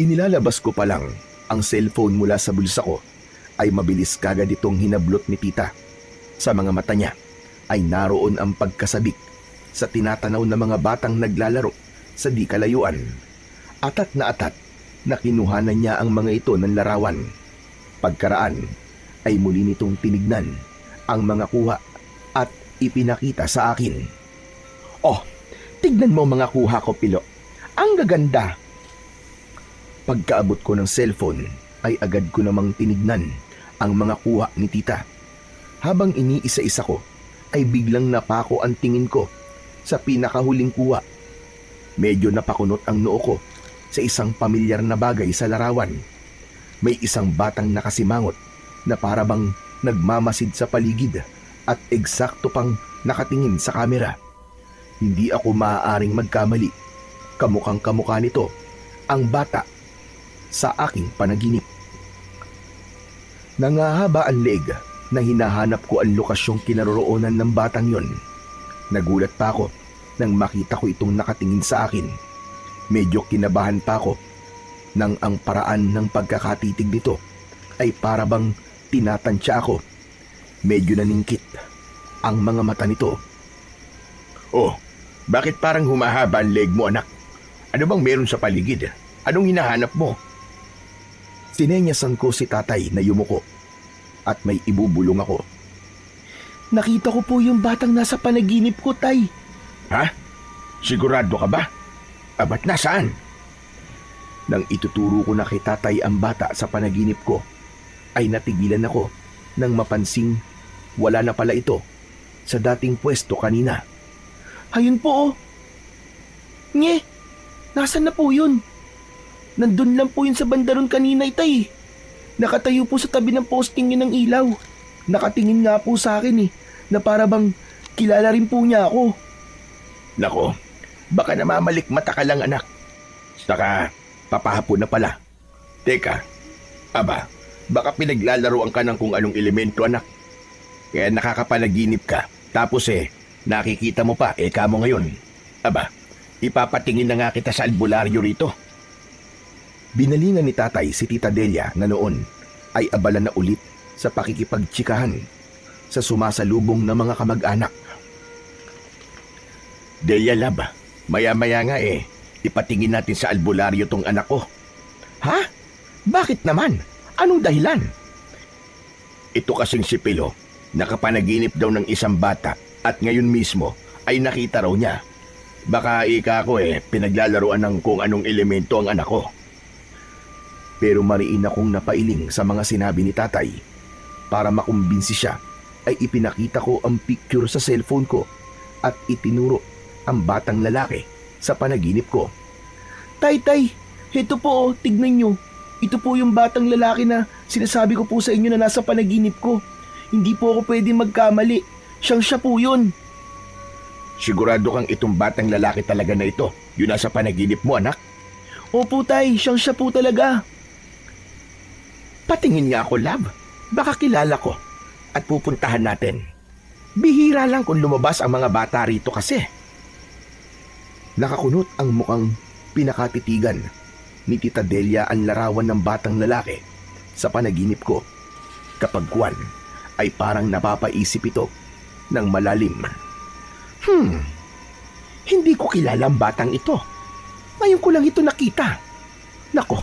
Inilalabas ko pa lang ang cellphone mula sa bulsa ko ay mabilis kagad itong hinablot ni tita. Sa mga mata niya ay naroon ang pagkasabik sa tinatanaw na mga batang naglalaro sa di kalayuan. Atat na kinuhanan niya ang mga ito ng larawan. Pagkaraan ay muli nitong tinignan ang mga kuha at ipinakita sa akin. Oh, tignan mo mga kuha ko, Pilo. Ang gaganda. Pagkaabot ko ng cellphone ay agad ko namang tinignan ang mga kuha ni tita. Habang iniisa-isa ko ay biglang napako ang tingin ko sa pinakahuling kuha. Medyo napakunot ang noo ko sa isang pamilyar na bagay sa larawan. May isang batang nakasimangot na parabang nagmamasid sa paligid at eksakto pang nakatingin sa kamera. Hindi ako maaaring magkamali. Kamukhang kamukha nito ang bata sa aking panaginip. Nangahaba ang leeg na hinahanap ko ang lokasyong kinaroroonan ng batang yon. Nagulat pa ako nang makita ko itong nakatingin sa akin. Medyo kinabahan pa ako nang ang paraan ng pagkakatitig nito ay parabang Tinatansya ako. Medyo naningkit ang mga mata nito. Oh, bakit parang humahaba ang leg mo, anak? Ano bang meron sa paligid? Anong hinahanap mo? Sinenyasan ko si tatay na yumuko at may ibubulong ako. Nakita ko po yung batang nasa panaginip ko, tay. Ha? Sigurado ka ba? Ba't nasaan? Nang ituturo ko na kay tatay ang bata sa panaginip ko, ay natigilan ako nang mapansing wala na pala ito sa dating pwesto kanina. Ayun po, oh. Nye, nasan na po yun? Nandun lang po yun sa bandaron kanina, tay. Nakatayo po sa tabi ng posting yun ng ilaw. Nakatingin nga po sa akin na para bang kilala rin po niya ako. Nako, baka namamalikmata ka lang, anak. Saka, papahapon na pala. Teka, baka pinaglalaroan ka ng kung anong elemento, anak. Kaya nakakapanaginip ka. Tapos nakikita mo pa, kamo ngayon. Ipapatingin na nga kita sa albularyo rito. Binalingan ni tatay si Tita Delia na noon ay abala na ulit sa pakikipagtsikahan sa sumasalubong na mga kamag-anak. Delia, lab, maya-maya nga ipatingin natin sa albularyo tong anak ko. Ha? Bakit naman? Anong dahilan? Ito kasing si Pilo, nakapanaginip daw ng isang bata at ngayon mismo ay nakita raw niya. Baka ko pinaglalaroan ng kung anong elemento ang anak ko. Pero mariin akong napailing sa mga sinabi ni tatay. Para makumbinsi siya, ay ipinakita ko ang picture sa cellphone ko at itinuro ang batang lalaki sa panaginip ko. Tay, ito po, tignan nyo. Ito po yung batang lalaki na sinasabi ko po sa inyo na nasa panaginip ko. Hindi po ako pwedeng magkamali. Siya po yun. Sigurado kang itong batang lalaki talaga na ito, yun nasa panaginip mo, anak? Opo, tay, siya po talaga. Patingin nga ako, lab. Baka kilala ko at pupuntahan natin. Bihira lang kung lumabas ang mga bata rito kasi. Nakakunot ang mukhang pinakatitigan ni Tita Delia ang larawan ng batang lalaki sa panaginip ko. Kapag kuwan ay parang napapaisip ito ng malalim. Hindi ko kilala ang batang ito. Ngayon ko lang ito nakita. Nako,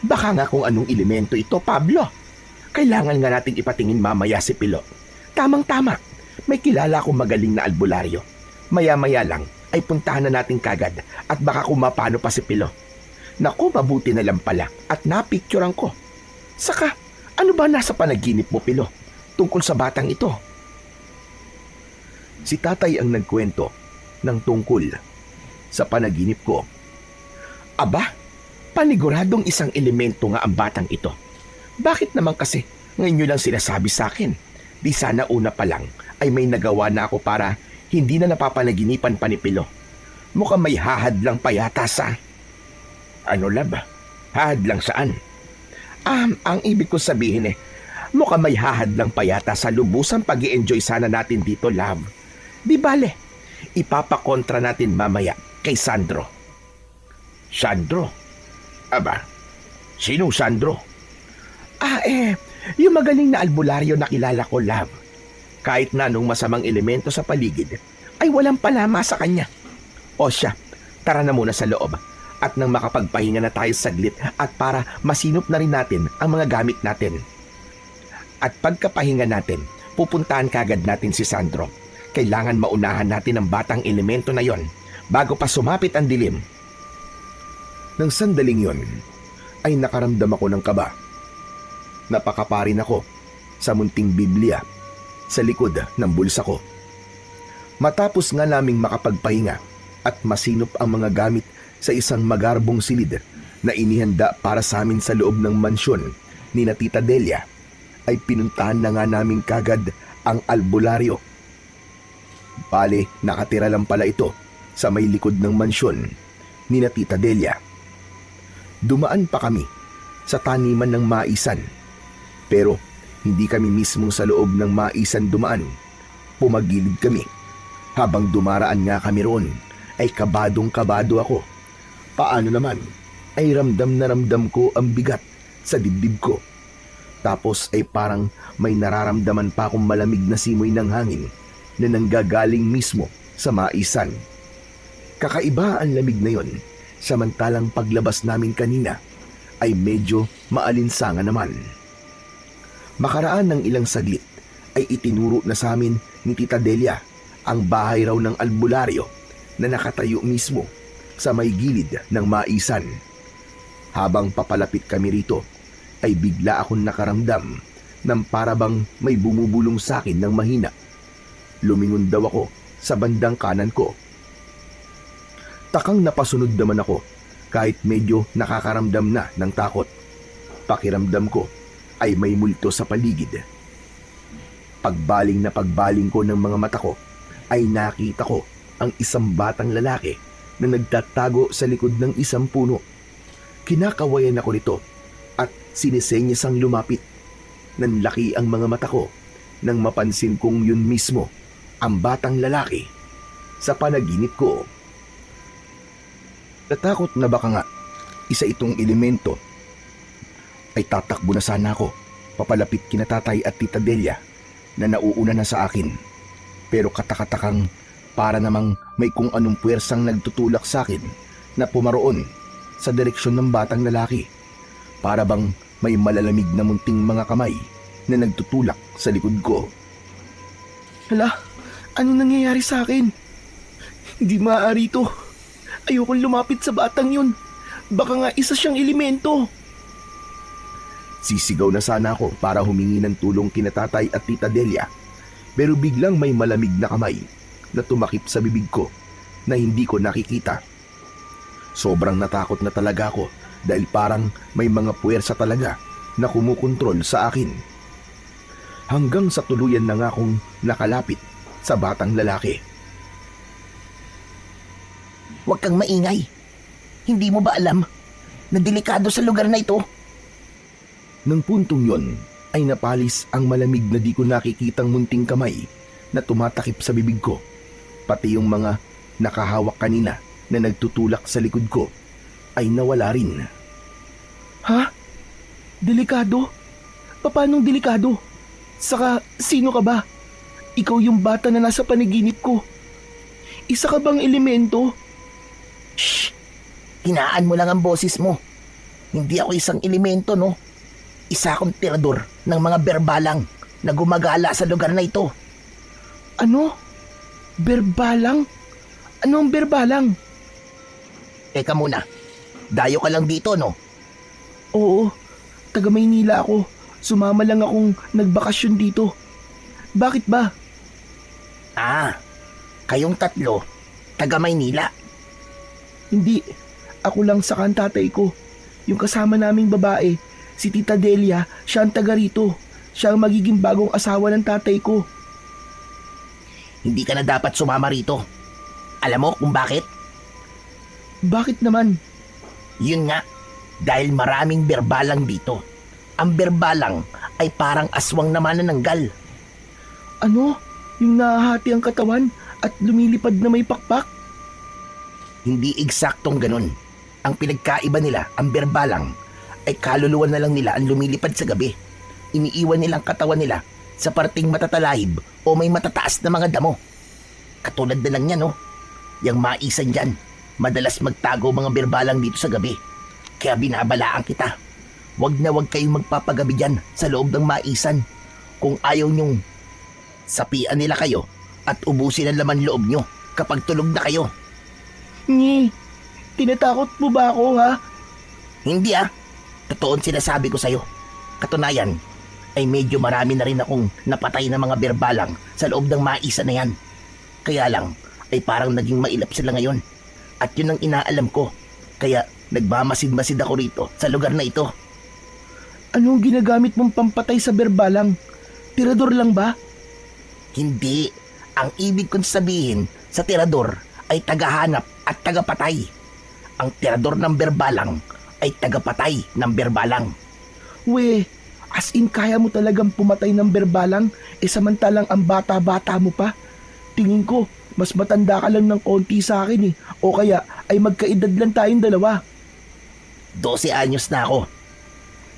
baka nga kung anong elemento ito, Pablo. Kailangan nga nating ipatingin mamaya si Pilo. Tamang-tama, may kilala akong magaling na albularyo. Maya-maya lang ay puntahan na natin kagad at baka kung mapano pa si Pilo. Naku, mabuti na lang pala at napicturean ko. Saka, ano ba nasa panaginip mo, Pilo, tungkol sa batang ito? Si tatay ang nagkwento ng tungkol sa panaginip ko. Paniguradong isang elemento nga ang batang ito. Bakit naman kasi ngayon nyo lang sinasabi sa akin? Di sana una pa lang ay may nagawa na ako para hindi na napapanaginipan pa ni Pilo. Mukhang may hahad lang pa yata sa... Ano, lab? Hahad lang saan? Ang ibig ko sabihin mukhang may hahad lang pa yata sa lubusang pag-i-enjoy sana natin dito, love. Di bale, ipapakontra natin mamaya kay Sandro. Sandro? Sinong Sandro? Yung magaling na albularyo na kilala ko, love. Kahit na anong masamang elemento sa paligid, ay walang palama sa kanya. O siya, tara na muna sa loob. At nang makapagpahinga na tayo saglit at para masinop na rin natin ang mga gamit natin. At pagkapahinga natin, pupuntahan kagad natin si Sandro. Kailangan maunahan natin ang batang elemento na yon bago pa sumapit ang dilim. Nang sandaling yon, ay nakaramdam ako ng kaba. Napakaparin ako sa munting Biblia sa likod ng bulsa ko. Matapos nga naming makapagpahinga at masinop ang mga gamit sa isang magarbong silid na inihanda para sa amin sa loob ng mansyon ni na Tita Delia, ay pinuntahan na nga namin kagad ang albularyo. Bale, nakatira lang pala ito sa may likod ng mansyon ni na Tita Delia. Dumaan pa kami sa taniman ng maisan, pero hindi kami mismo sa loob ng maisan dumaan. Pumagilid kami. Habang dumaraan nga kami roon, ay kabadong-kabado ako. Paano naman ay ramdam na ramdam ko ang bigat sa dibdib ko. Tapos ay parang may nararamdaman pa akong malamig na simoy ng hangin na nanggagaling mismo sa maisan. Kakaiba ang lamig na yon, samantalang paglabas namin kanina ay medyo maalinsangan naman. Makaraan ng ilang saglit ay itinuro na sa amin ni Tita Delia ang bahay raw ng albularyo na nakatayo mismo sa may gilid ng maisan. Habang papalapit kami rito ay bigla akong nakaramdam ng parabang may bumubulong sa akin ng mahina. Lumingon daw ako sa bandang kanan ko. Takang napasunod naman ako kahit medyo nakakaramdam na ng takot. Pakiramdam ko ay may multo sa paligid. Pagbaling na pagbaling ko ng mga mata ko ay nakita ko ang isang batang lalaki na nagtatago sa likod ng isang puno. Kinakawayan ako nito at sinisenyas ang lumapit. Nanlaki ang mga mata ko nang mapansin kong yun mismo ang batang lalaki sa panaginip ko. Natakot na baka nga isa itong elemento ay tatakbo na sana ako papalapit kina tatay at Tita Delia na nauuna na sa akin. Pero katakatakang para namang may kung anong puwersang nagtutulak sa akin na pumaroon sa direksyon ng batang lalaki. Para bang may malalamig na munting mga kamay na nagtutulak sa likod ko. Hala, ano nangyayari sa akin? Hindi maaari ito. Ayokong lumapit sa batang yun. Baka nga isa siyang elemento. Sisigaw na sana ako para humingi ng tulong kina tatay at Tita Delia. Pero biglang may malamig na kamay na tumakip sa bibig ko na hindi ko nakikita. Sobrang natakot na talaga ako dahil parang may mga puwersa talaga na kumukontrol sa akin. Hanggang sa tuluyan na nga akong nakalapit sa batang lalaki. Huwag kang maingay. Hindi mo ba alam na delikado sa lugar na ito? Nang puntong yon ay napalis ang malamig na di ko nakikitang munting kamay na tumatakip sa bibig ko. Pati yung mga nakahawak kanina na nagtutulak sa likod ko ay nawala rin. Ha? Delikado? Paanong delikado? Saka sino ka ba? Ikaw yung bata na nasa panaginip ko. Isa ka bang elemento? Shh! Hinaan mo lang ang boses mo. Hindi ako isang elemento, no? Isa akong tirador ng mga berbalang na gumagala sa lugar na ito. Ano? Berbalang? Anong berbalang? Teka muna, dayo ka lang dito, no? Oo, taga Maynila ako. Sumama lang akong nagbakasyon dito. Bakit ba? Ah, kayong tatlo, taga Maynila. Hindi, ako lang sa tatay ko. Yung kasama naming babae, si Tita Delia, siya ang taga rito. Siya ang magiging bagong asawa ng tatay ko. Hindi ka na dapat sumama rito. Alam mo kung bakit? Bakit naman? Yun nga, dahil maraming berbalang dito. Ang berbalang ay parang aswang na manananggal. Ano? Yung nahahati ang katawan at lumilipad na may pakpak? Hindi eksaktong ganun. Ang pinagkaiba nila, ang berbalang, ay kaluluwa na lang nila ang lumilipad sa gabi. Iniiwan nilang katawan nila sa parting matatalahib o may matataas na mga damo. Katulad na lang yan, no? Yang maisan dyan, madalas magtago mga berbalang dito sa gabi. Kaya binabalaan kita. Wag na wag kayong magpapagabi dyan sa loob ng maisan. Kung ayaw nyong sapian nila kayo at ubusin ang laman loob nyo kapag tulog na kayo. Ngi, tinatakot mo ba ako, ha? Hindi Totoo ang sinasabi ko sa'yo. Katunayan, ay medyo marami na rin akong napatay na mga berbalang sa loob ng maisa na yan. Kaya lang, ay parang naging mailap sila ngayon. At yun ang inaalam ko. Kaya nagmamasid-masid ako rito sa lugar na ito. Anong ginagamit mong pampatay sa berbalang? Tirador lang ba? Hindi. Ang ibig kong sabihin sa tirador ay tagahanap at tagapatay. Ang tirador ng berbalang ay tagapatay ng berbalang. We, as in kaya mo talagang pumatay ng berbalang samantalang ang bata-bata mo pa? Tingin ko, mas matanda ka lang ng konti sa akin O kaya ay magkaedad lang tayong dalawa. 12 anyos na ako.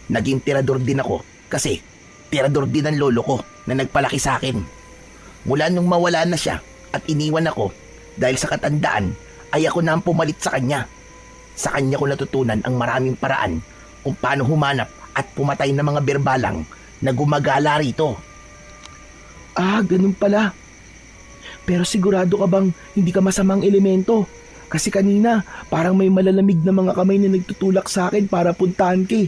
Naging tirador din ako Kasi tirador din ang lolo ko na nagpalaki sa akin. Mula nung mawala na siya at iniwan ako dahil sa katandaan ay ako na ang pumalit sa kanya. Sa kanya ko natutunan ang maraming paraan kung paano humanap at pumatay ng mga berbalang na gumagala rito. Ah, ganun pala. Pero sigurado ka bang hindi ka masamang elemento? Kasi kanina, parang may malalamig na mga kamay na nagtutulak sa akin para puntahan ka.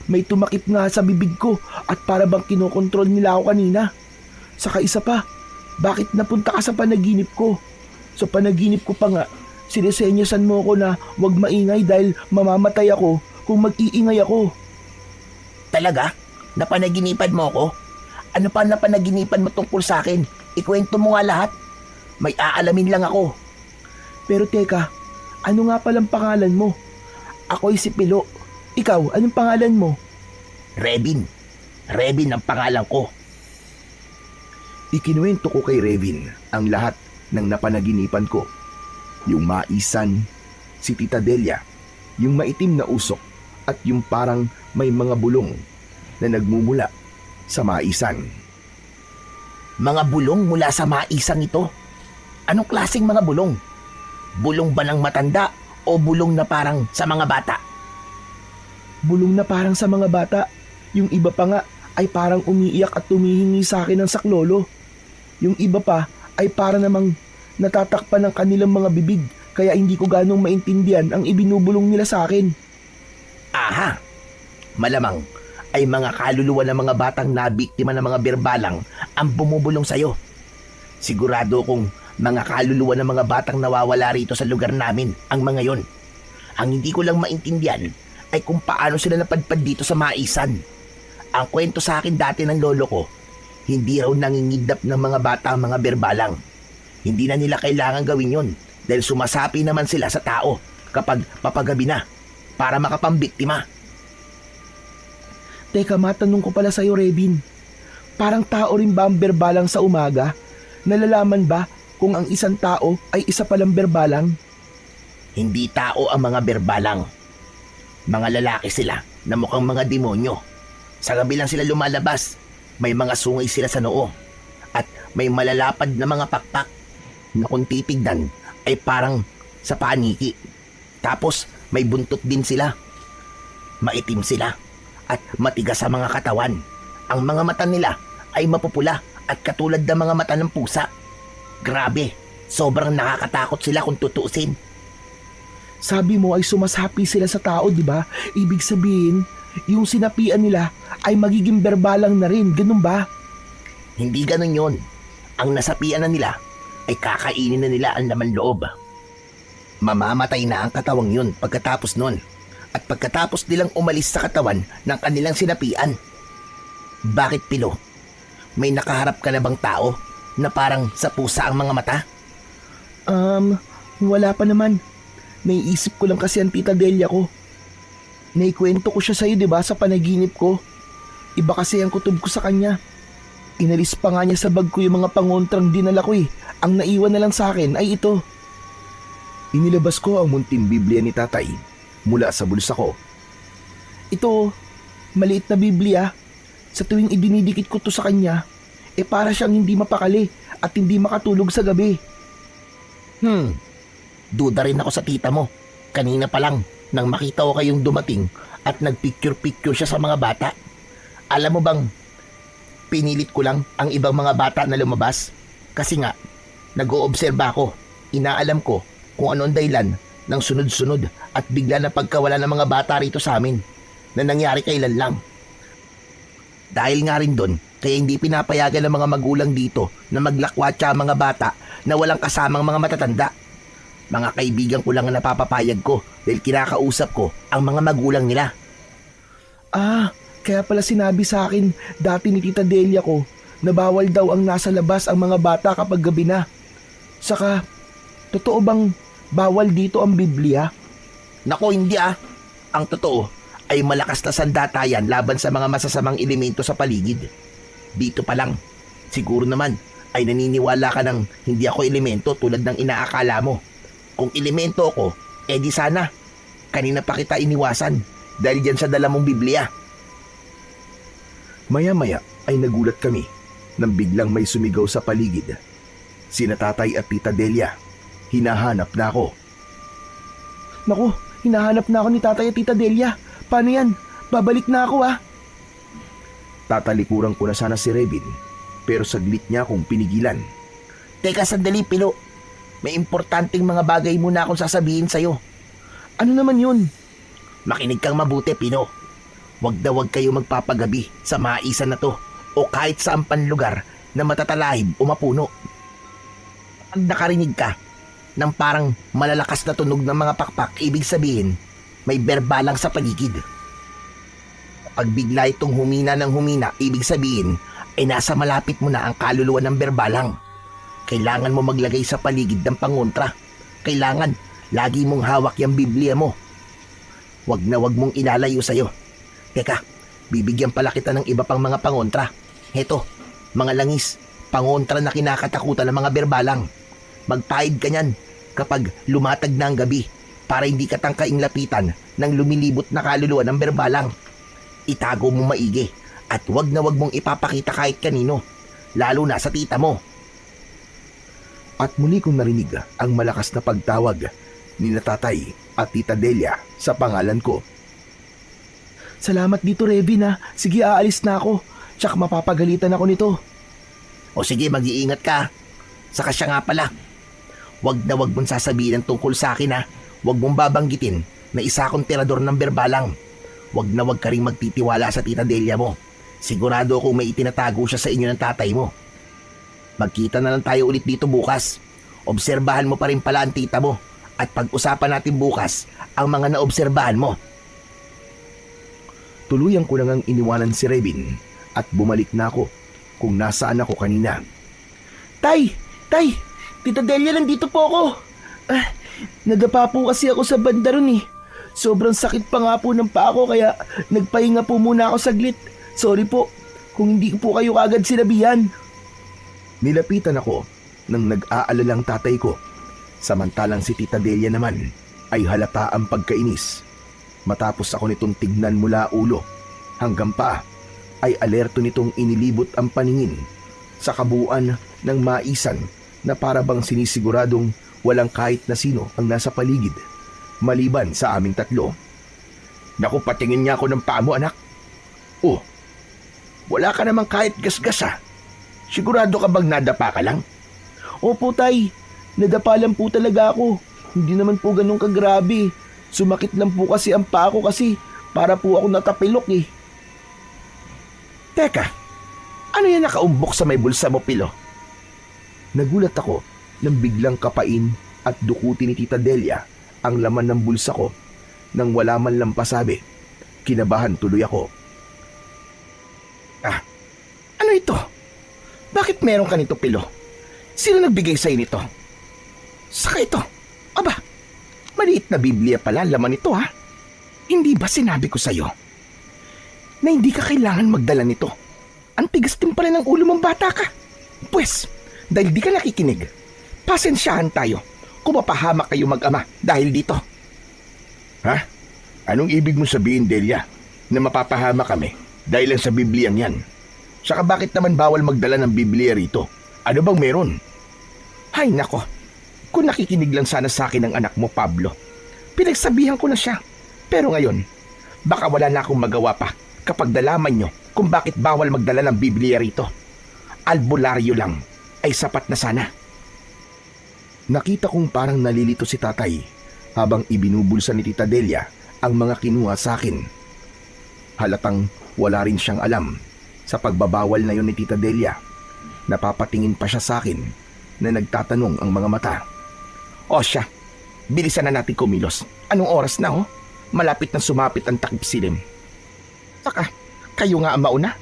May tumakip nga sa bibig ko at para bang kinokontrol nila ako kanina. Saka isa pa, bakit napunta ka sa panaginip ko? Sa panaginip ko pa nga, sinesenyasan mo ko na huwag maingay dahil mamamatay ako kung mag-iingay ako. Talaga? Napanaginipan mo ako? Ano pa napanaginipan mo tungkol sa akin? Ikwento mo nga lahat. May aalamin lang ako. Pero teka, ano nga palang pangalan mo? Ako'y si Pilo. Ikaw, anong pangalan mo? Revin. Revin ang pangalan ko. Ikinuwento ko kay Revin ang lahat ng napanaginipan ko. Yung maisan, si Tita Delia, yung maitim na usok at yung parang may mga bulong na nagmumula sa maisan. Mga bulong mula sa maisang ito? Anong klaseng mga bulong? Bulong ba ng matanda o bulong na parang sa mga bata? Bulong na parang sa mga bata. Yung iba pa nga ay parang umiiyak at tumihingi sa akin ng saklolo. Yung iba pa ay para namang natatakpan ng kanilang mga bibig kaya hindi ko ganong maintindihan ang ibinubulong nila sa akin. Aha! Malamang ay mga kaluluwa ng mga batang nabiktima ng mga berbalang ang bumubulong sa'yo. Sigurado kong mga kaluluwa ng mga batang nawawala rito sa lugar namin ang mga yon. Ang hindi ko lang maintindihan ay kung paano sila napadpad dito sa maisan. Ang kwento sa akin dati ng lolo ko, hindi raw nangingidnap ng mga bata ang mga berbalang. Hindi na nila kailangan gawin yon dahil sumasapi naman sila sa tao kapag papagabi na para makapambiktima. Teka, matanong ko pala sa'yo, Revin. Parang tao rin ba ang berbalang sa umaga? Nalalaman ba kung ang isang tao ay isa palang berbalang? Hindi tao ang mga berbalang. Mga lalaki sila na mukhang mga demonyo. Sa gabi lang sila lumalabas. May mga sungay sila sa noo. At may malalapad na mga pakpak na kung titignan ay parang sa paniki. Tapos may buntot din sila. Maitim sila at matigas sa mga katawan. Ang mga mata nila ay mapupula at katulad ng mga mata ng pusa. Grabe, sobrang nakakatakot sila kung tutuusin. Sabi mo ay sumasapi sila sa tao, di ba? Ibig sabihin, yung sinapian nila ay magiging berbalang na rin, ganun ba? Hindi ganun yon. Ang nasapian na nila ay kakainin na nila ang laman loob. Mamamatay na ang katawang yun pagkatapos nun. At pagkatapos nilang umalis sa katawan ng kanilang sinapian. Bakit, Pilo? May nakaharap ka na bang tao na parang sa pusa ang mga mata? Wala pa naman. Naiisip ko lang kasi ang Tita Delia ko. Naikwento ko siya sa'yo, di ba, sa panaginip ko. Iba kasi ang kutob ko sa kanya. Inalis pa nga niya sa bag ko yung mga pangontrang dinala ko eh. Ang naiwan na lang sa akin ay ito. Inilabas ko ang munting Biblia ni Tatay mula sa bulsa ko. Ito, maliit na Biblia. Sa tuwing idinidikit ko to sa kanya, para siyang hindi mapakali at hindi makatulog sa gabi. Duda rin ako sa tita mo. Kanina pa lang, nang makita ko kayong dumating at nagpicture-picture siya sa mga bata. Alam mo bang, pinilit ko lang ang ibang mga bata na lumabas. Kasi nga, nag-oobserba ako. Inaalam ko kung ano ang dahilan ng sunod-sunod at bigla na pagkawala ng mga bata rito sa amin na nangyari kailan lang. Dahil nga rin doon, kaya hindi pinapayagan ng mga magulang dito na maglakwatsa ang mga bata na walang kasamang mga matatanda. Mga kaibigan ko lang ang napapapayag ko dahil kinakausap ko ang mga magulang nila. Kaya pala sinabi sa akin dati ni Tita Delia ko na bawal daw ang nasa labas ang mga bata kapag gabi na. Saka, totoo bang bawal dito ang Biblia? Nako, hindi ah. Ang totoo ay malakas na sandatayan laban sa mga masasamang elemento sa paligid. Dito pa lang, siguro naman ay naniniwala ka ng hindi ako elemento tulad ng inaakala mo. Kung elemento ako, di sana. Kanina pa kita iniwasan dahil dyan sa dala mong Biblia. Maya-maya ay nagulat kami nang biglang may sumigaw sa paligid. Sina tatay at tita Delia. Hinahanap na ako. Naku, hinahanap na ako ni tatay at tita Delia. Paano yan? Babalik na ako ah. Tatalikuran ko na sana si Rebin, pero saglit niya akong pinigilan. Teka sandali, Pilo. May importanteng mga bagay muna akong sasabihin sa'yo. Ano naman yun? Makinig kang mabuti, Pino. Huwag na huwag kayo magpapagabi sa maisan na to o kahit saan pan lugar na matatalahib o mapuno. Pag nakarinig ka ng parang malalakas na tunog ng mga pakpak, ibig sabihin may berbalang sa paligid. Pag bigla itong humina ng humina, ibig sabihin ay nasa malapit mo na ang kaluluwa ng berbalang. Kailangan mo maglagay sa paligid ng pangontra. Kailangan lagi mong hawak yung Biblia mo. Huwag na huwag mong ilalayo sa'yo. Teka, bibigyan pala kita ng iba pang mga pangontra. Heto, mga langis, pangontra na kinakatakutan ng mga berbalang. Magpahid ka niyan kapag lumatag na ang gabi para hindi ka tangkaing lapitan ng lumilibot na kaluluwa ng berbalang. Itago mo maigi at huwag na huwag mong ipapakita kahit kanino, lalo na sa tita mo. At muli kong narinig ang malakas na pagtawag ni na tatay at tita Delia sa pangalan ko. Salamat dito, Revin ah. Sige, aalis na ako. Tsak mapapagalitan ako nito. O sige, mag-iingat ka. Saka siya nga pala. Huwag na huwag mong sasabihin ang tungkol sa akin ha. Huwag mong babanggitin na isa akong tirador ng berbalang. Huwag na huwag ka rin magtitiwala sa tita Delia mo. Sigurado akong may itinatago siya sa inyo ng tatay mo. Magkita na lang tayo ulit dito bukas. Obserbahan mo pa rin pala ang tita mo. At pag-usapan natin bukas ang mga naobserbahan mo. Tuluyan ko nang iniwanan si Rebin at bumalik na ako kung nasaan ako kanina. Tay! Tay! Tita Delia, nandito po ako. Nadapa po kasi ako sa banda ron eh. Sobrang sakit pa nga po ng paa ko kaya nagpahinga po muna ako saglit. Sorry po kung hindi po kayo agad sinabihan. Nilapitan ako ng nag-aalalang tatay ko. Samantalang si Tita Delia naman ay halata ang pagkainis. Matapos ako nitong tignan mula ulo hanggang paa, ay alerto nitong inilibot ang paningin sa kabuuan ng maisan na para bang sinisiguradong walang kahit na sino ang nasa paligid maliban sa aming tatlo. Naku, patingin niya ako ng paa mo, anak. Oh, wala ka namang kahit gasgasa. Sigurado ka bang nadapa ka lang? Opo tay, nadapa lang po talaga ako. Hindi naman po ganun kagrabe. Sumakit lang po kasi ang paa ko kasi para po ako natapilok eh. Teka, ano yan nakaumbok sa may bulsa mo, Pilo? Nagulat ako nang biglang kapain at dukutin ni Tita Delia ang laman ng bulsa ko nang wala man lang pasabi. Kinabahan tuloy ako. Ano ito? Bakit meron ka nito, Pilo? Sino nagbigay sa'yo nito? Saka ito? Aba, maliit na Biblia pala laman nito ha. Hindi ba sinabi ko sa'yo na hindi ka kailangan magdala nito? Ang tigas din pala ng ulo mong bata ka. Pwes, dahil di ka nakikinig, pasensyahan tayo kung mapahamak kayo mag-ama dahil dito. Ha? Anong ibig mo sabihin, Delia? Na mapapahama kami dahil lang sa Bibliang yan? Saka bakit naman bawal magdala ng Biblia rito? Ano bang meron? Hay nako, kung nakikinig lang sana sa akin ang anak mo, Pablo. Pinagsabihan ko na siya. Pero ngayon, baka wala na akong magawa pa kapag nalaman nyo kung bakit bawal magdala ng Biblia rito. Albularyo lang ay sapat na sana. Nakita kong parang nalilito si tatay habang ibinubulsa ni Tita Delia ang mga kinuha sa akin. Halatang wala rin siyang alam sa pagbabawal na yon ni Tita Delia. Napapatingin pa siya sa akin na nagtatanong ang mga mata. O siya, bilisan na natin kumilos. Anong oras na ho? Malapit na sumapit ang takip silim. Saka, kayo nga ang mauna.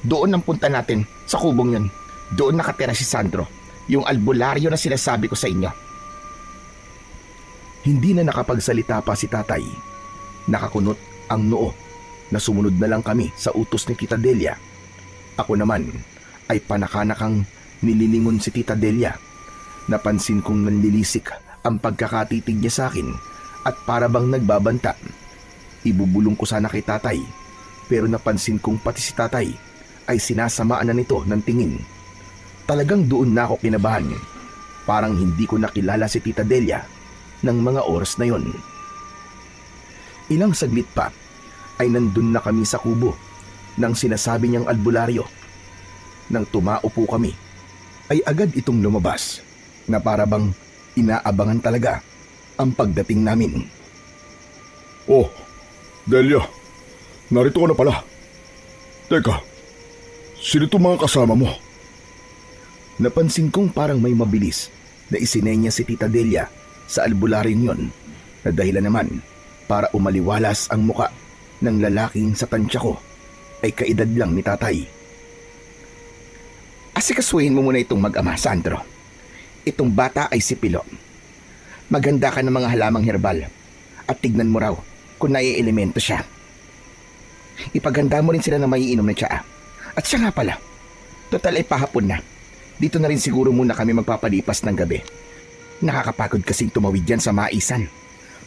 Doon ang punta natin sa kubong yon. Doon nakatira si Sandro, yung albularyo na sinasabi ko sa inyo. Hindi na nakapagsalita pa si tatay. Nakakunot ang noo na sumunod na lang kami sa utos ni Tita Delia. Ako naman ay panakanakang nililingon si Tita Delia. Napansin kong nanlilisik ang pagkakatitig niya sa akin at para bang nagbabanta. Ibubulong ko sana kay tatay pero napansin kong pati si tatay ay sinasamaan na nito ng tingin. Talagang doon na ako kinabahan. Parang hindi ko nakilala si Tita Delia ng mga oras na yon. Ilang saglit pa ay nandun na kami sa kubo ng sinasabi niyang albularyo. Nang tumaupo kami, ay agad itong lumabas na para bang inaabangan talaga ang pagdating namin. Oh, Delia, narito ka na pala. Teka, sino itong mga kasama mo? Napansin kong parang may mabilis na isinenya si Tita Delia sa albularyong yon na dahilan naman para umaliwalas ang muka ng lalaking sa tansya ko ay kaedad lang ni tatay. Asikasuhin mo muna itong mag-ama, Sandro. Itong bata ay si Pilo. Maganda ka ng mga halamang herbal at tignan mo raw kung nai-elemento siya. Ipaganda mo rin sila na maiinom ng tsaa. At siya nga pala, total ay pahapon na. Dito na rin siguro muna kami magpapalipas ng gabi. Nakakapagod kasing tumawid yan sa maisan.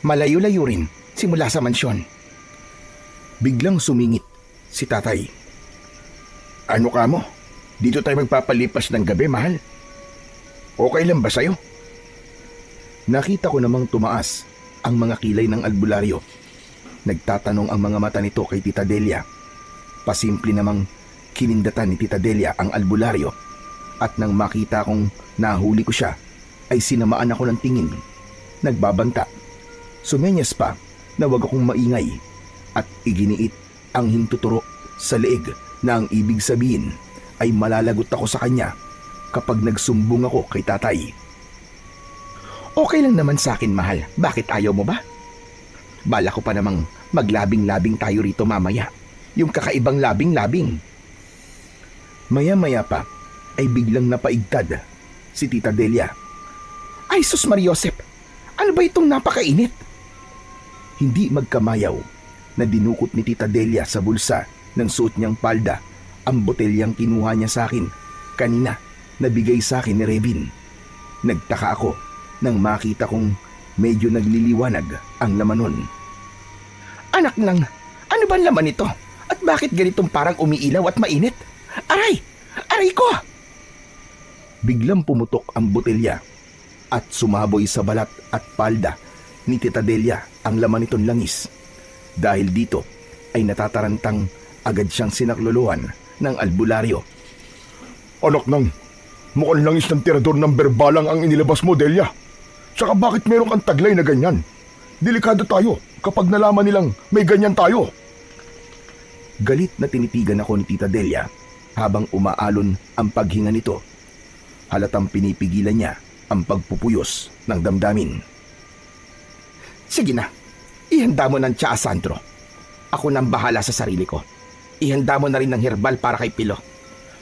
Malayo-layo rin simula sa mansyon. Biglang sumingit si tatay. Ano ka mo? Dito tayo magpapalipas ng gabi, mahal. Okay lang ba sa'yo? Nakita ko namang tumaas ang mga kilay ng albularyo. Nagtatanong ang mga mata nito kay Tita Delia. Pasimple namang kinindatan ni Tita Delia ang albularyo at nang makita kong nahuli ko siya ay sinamaan ako ng tingin. Nagbabanta. Sumenyas pa na wag akong maingay at iginiit ang hintuturo sa leeg na ang ibig sabihin ay malalagot ako sa kanya kapag nagsumbong ako kay tatay. Okay lang naman sa akin, mahal. Bakit ayaw mo ba? Bala ko pa namang maglabing-labing tayo rito mamaya. Yung kakaibang labing-labing. Maya-maya pa ay biglang napaigtad si Tita Delia. Ay, sus Mariosep! Ano ba itong napakainit? Hindi magkamayaw na dinukot ni Tita Delia sa bulsa ng suot niyang palda ang botelyang kinuha niya sa akin kanina na bigay sa akin ni Revin. Nagtaka ako nang makita kong medyo nagliliwanag ang laman nun. Anak lang, ano ba laman ito? At bakit ganitong parang umiilaw at mainit? Aray! Aray ko! Biglang pumutok ang botelya at sumaboy sa balat at palda ni Tita Delia ang laman nitong langis. Dahil dito ay natatarantang agad siyang sinakluluhan ng albularyo. Anak nang, mukhang langis ng tirador ng berbalang ang inilabas mo, Delia. Tsaka bakit meron kang taglay na ganyan? Delikado tayo kapag nalaman nilang may ganyan tayo. Galit na tinitigan ako ni Tita Delia habang umaalon ang paghinga nito. Halatang pinipigilan niya ang pagpupuyos ng damdamin. Sige na, ihanda mo ng tsaa, Sandro. Ako nang bahala sa sarili ko. Ihanda mo na rin ng herbal para kay Pilo.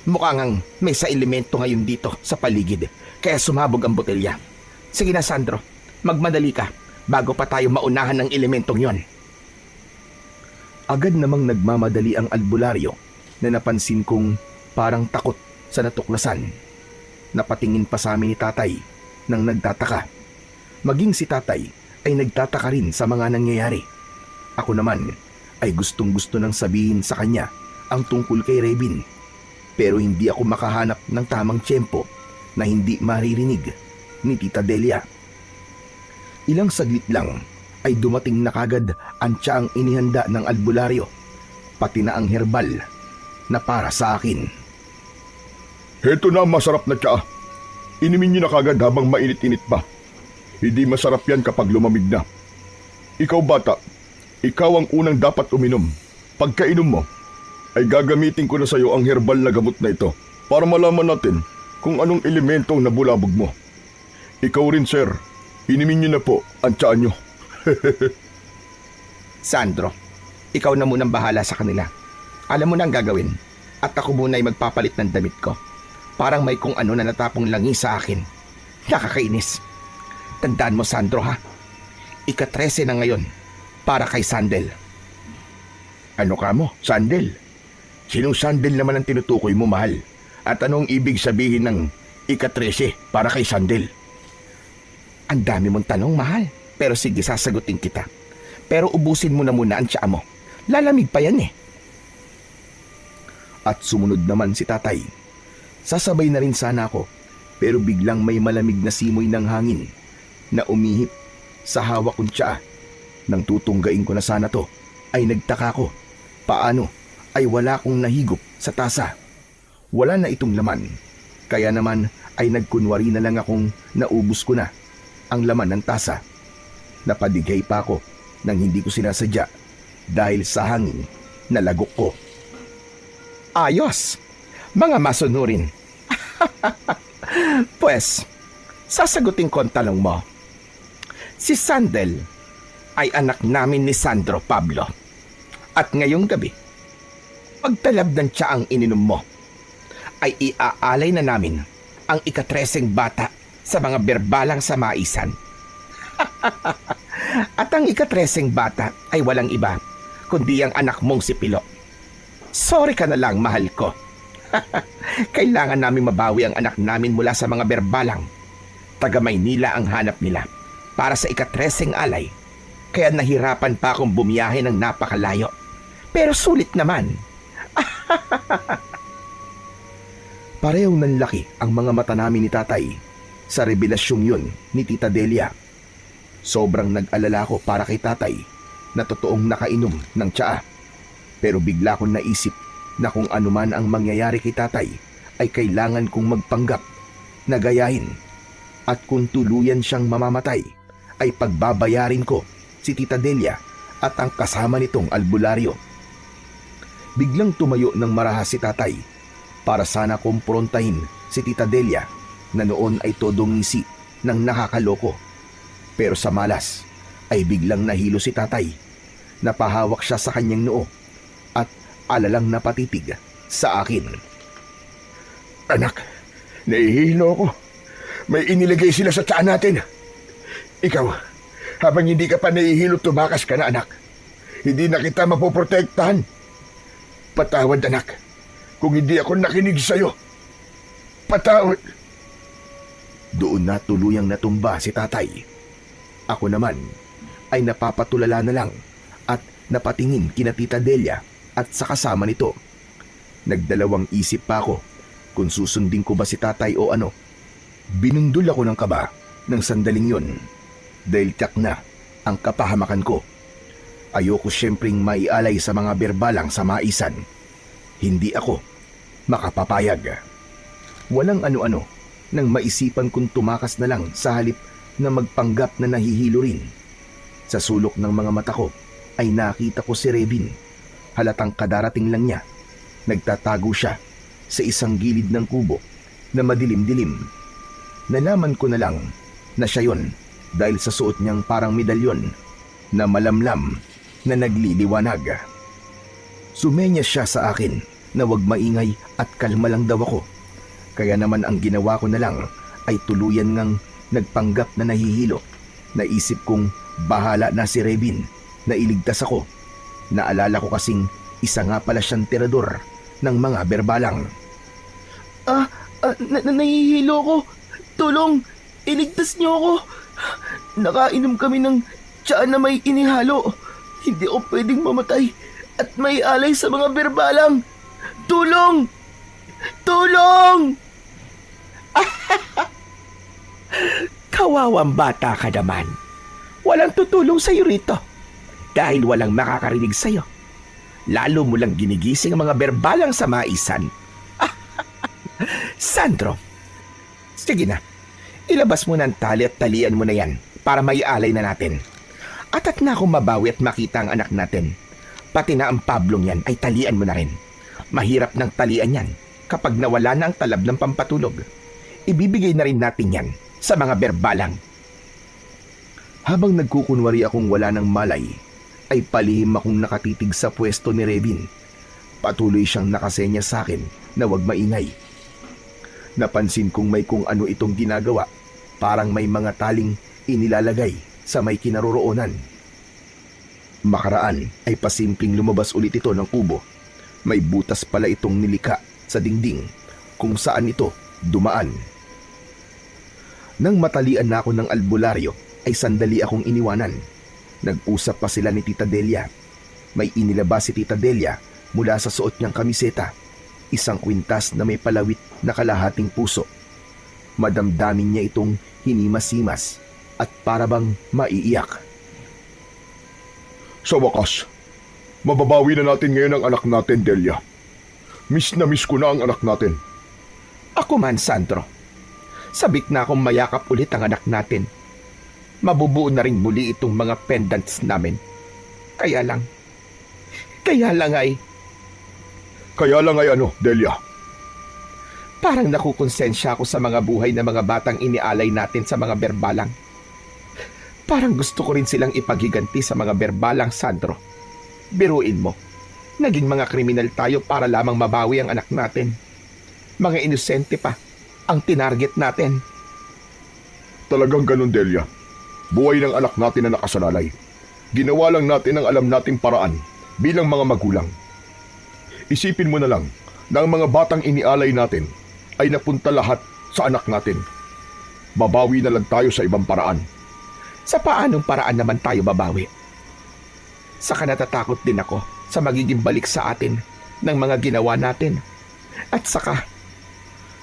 Mukha ngang may sa elemento ngayon dito sa paligid, kaya sumabog ang botelya. Sige na, Sandro, magmadali ka bago pa tayo maunahan ng elementong yon. Agad namang nagmamadali ang albularyo na napansin kong parang takot sa natuklasan. Napatingin pa sa amin ni tatay nang nagtataka. Maging si tatay ay nagtataka rin sa mga nangyayari. Ako naman ay gustong-gusto nang sabihin sa kanya ang tungkol kay Revin. Pero hindi ako makahanap ng tamang tiyempo na hindi maririnig ni Tita Delia. Ilang saglit lang ay dumating na kagad ang tsaang inihanda ng albularyo, pati na ang herbal na para sa akin. Heto na ang masarap na tsaa. Inumin niyo na kagad habang mainit-init pa. Hindi masarap yan kapag lumamig na. Ikaw bata, ikaw ang unang dapat uminom. Pagkainom mo, ay gagamitin ko na sa iyo ang herbal na gamot na ito para malaman natin kung anong elemento ang nabulabog mo. Ikaw rin, sir. Inumin niyo na po ang tsaa niyo. Sandro, ikaw na munang bahala sa kanila. Alam mo na ang gagawin. At ako muna ay magpapalit ng damit ko. Parang may kung ano na natapong langis sa akin. Nakakainis. Tandaan mo, Sandro, ha? Ika-13 na ngayon para kay Sandel. Ano ka mo, Sandel? Sinong Sandel naman ang tinutukoy mo, mahal? At anong ibig sabihin ng ika-13 para kay Sandel? Ang dami mong tanong, mahal. Pero sige, sasagutin kita. Pero ubusin mo na muna ang tsaa mo. Lalamig pa yan eh. At sumunod naman si tatay. Sasabay na rin sana ako, pero biglang may malamig na simoy ng hangin na umihip sa hawak kong tsaa. Nang tutunggain ko na sana to, ay nagtaka ko. Paano ay wala akong nahigop sa tasa? Wala na itong laman. Kaya naman ay nagkunwari na lang akong naubos ko na ang laman ng tasa. Napadigay pa ako nang hindi ko sinasadya dahil sa hangin na lagok ko. Ayos! Mga masunurin. Pues, sasagutin ko ang tanong mo. Si Sandel ay anak namin ni Sandro Pablo. At ngayong gabi, pagtalab ng tsaang ininom mo, ay iaalay na namin ang ikatreseng bata sa mga berbalang sa maisan. At ang ikatreseng bata ay walang iba, kundi ang anak mong si Pilo. Sorry ka na lang, mahal ko. Kailangan namin mabawi ang anak namin mula sa mga berbalang. Taga Maynila ang hanap nila para sa ikatreseng alay. Kaya nahirapan pa akong bumiyahe ng napakalayo. Pero sulit naman. Parehong nanlaki ang mga mata namin ni tatay sa revelasyong yun ni Tita Delia. Sobrang nag-alala ko para kay tatay na totoong nakainom ng tsaa. Pero bigla kong naisip na kung anuman ang mangyayari kay tatay ay kailangan kong magpanggap na gayahin. At kung tuluyan siyang mamamatay ay pagbabayarin ko si Tita Delia at ang kasama nitong albularyo. Biglang tumayo ng marahas si tatay para sana kumprontahin si Tita Delia na noon ay todong ngisi ng nakakaloko. Pero sa malas ay biglang nahilo si tatay. Napahawak siya sa kanyang noo at alalang napatitig sa akin. Anak, nahihilo ako. May inilagay sila sa tiyan natin. Ikaw, habang hindi ka pa nahihilo, tumakas ka na, anak. Hindi na kita mapoprotektahan. Patawad, anak, kung hindi ako nakinig sa'yo. Patawad. Doon na tuluyang natumba si tatay. Ako naman ay napapatulala na lang at napatingin kina Tita Delia at sa kasama nito. Nagdalawang isip pa ako kung susundin ko ba si tatay o ano. Binundol ako ng kaba ng sandaling yun dahil tiyak na ang kapahamakan ko. Ayoko siyempreng maialay sa mga berbalang sa maisan. Hindi ako makapapayag. Walang ano-ano nang maisipan kong tumakas na lang sa halip na magpanggap na nahihilo rin. Sa sulok ng mga mata ko ay nakita ko si Revin. Halatang kadarating lang niya. Nagtatago siya sa isang gilid ng kubo na madilim-dilim. Nalaman ko na lang na siya yon dahil sa suot niyang parang medalyon na malamlam na nagliliwanag. Sumenya siya sa akin na wag maingay at kalma lang daw ako. Kaya naman ang ginawa ko na lang ay tuluyan ngang nagpanggap na nahihilo. Naisip kong bahala na si Revin na iligtas ako. Naalala ko kasing isa nga pala siyang tirador ng mga berbalang. Nahihilo ko. Tulong! Iligtas niyo ako! Nakainom kami ng tsaa na may inihalo. Hindi ako pwedeng mamatay at may alay sa mga berbalang. Tulong! Tulong! Kawawang bata ka naman. Walang tutulong sa'yo rito dahil walang makakarinig sa'yo. Lalo mo lang ginigising ang mga berbalang sa maisan. Sandro, sige na. Ilabas mo ng tali at talian mo na yan para maialay na natin. At na akong mabawi at makita ang anak natin. Pati na ang Pablong yan ay talian mo na rin. Mahirap ng talian yan kapag nawala na ang talab ng pampatulog. Ibibigay na rin natin yan sa mga berbalang. Habang nagkukunwari akong wala ng malay, ay palihim akong nakatitig sa pwesto ni Revin. Patuloy siyang nakasenya sa akin na wag maingay. Napansin kong may kung ano itong ginagawa. Parang may mga taling inilalagay sa may kinaroroonan. Makaraan ay pasimpleng lumabas ulit ito ng kubo. May butas pala itong nilika sa dingding kung saan ito dumaan. Nang matalian na ako ng albularyo ay sandali akong iniwanan. Nag-usap pa sila ni Tita Delia. May inilabas si Tita Delia mula sa suot niyang kamiseta Isang kwintas na may palawit na kalahating puso. Madamdamin niya itong hinimas-himas at parabang maiiyak. Sa wakas, mababawi na natin ngayon ang anak natin, Delia. Miss na miss ko na ang anak natin. Ako man, Sandro. Sabik na akong mayakap ulit ang anak natin. Mabubuo na rin muli itong mga pendants namin. Kaya lang ay Kaya lang ay ano, Delia? parang nakukonsensya ako sa mga buhay na mga batang inialay natin sa mga berbalang. Parang gusto ko rin silang ipaghiganti sa mga berbalang, Sandro. Biruin mo, naging mga kriminal tayo para lamang mabawi ang anak natin. Mga inosente pa ang tinarget natin. Talagang ganun, Delia. Buhay ng anak natin na nakasalalay. Ginawa lang natin ang alam nating paraan bilang mga magulang. Isipin mo na lang na ang mga batang inialay natin ay napunta lahat sa anak natin. Babawi na lang tayo sa ibang paraan. Sa paanong paraan naman tayo babawi? Saka natatakot din ako sa magiging balik sa atin ng mga ginawa natin. At saka,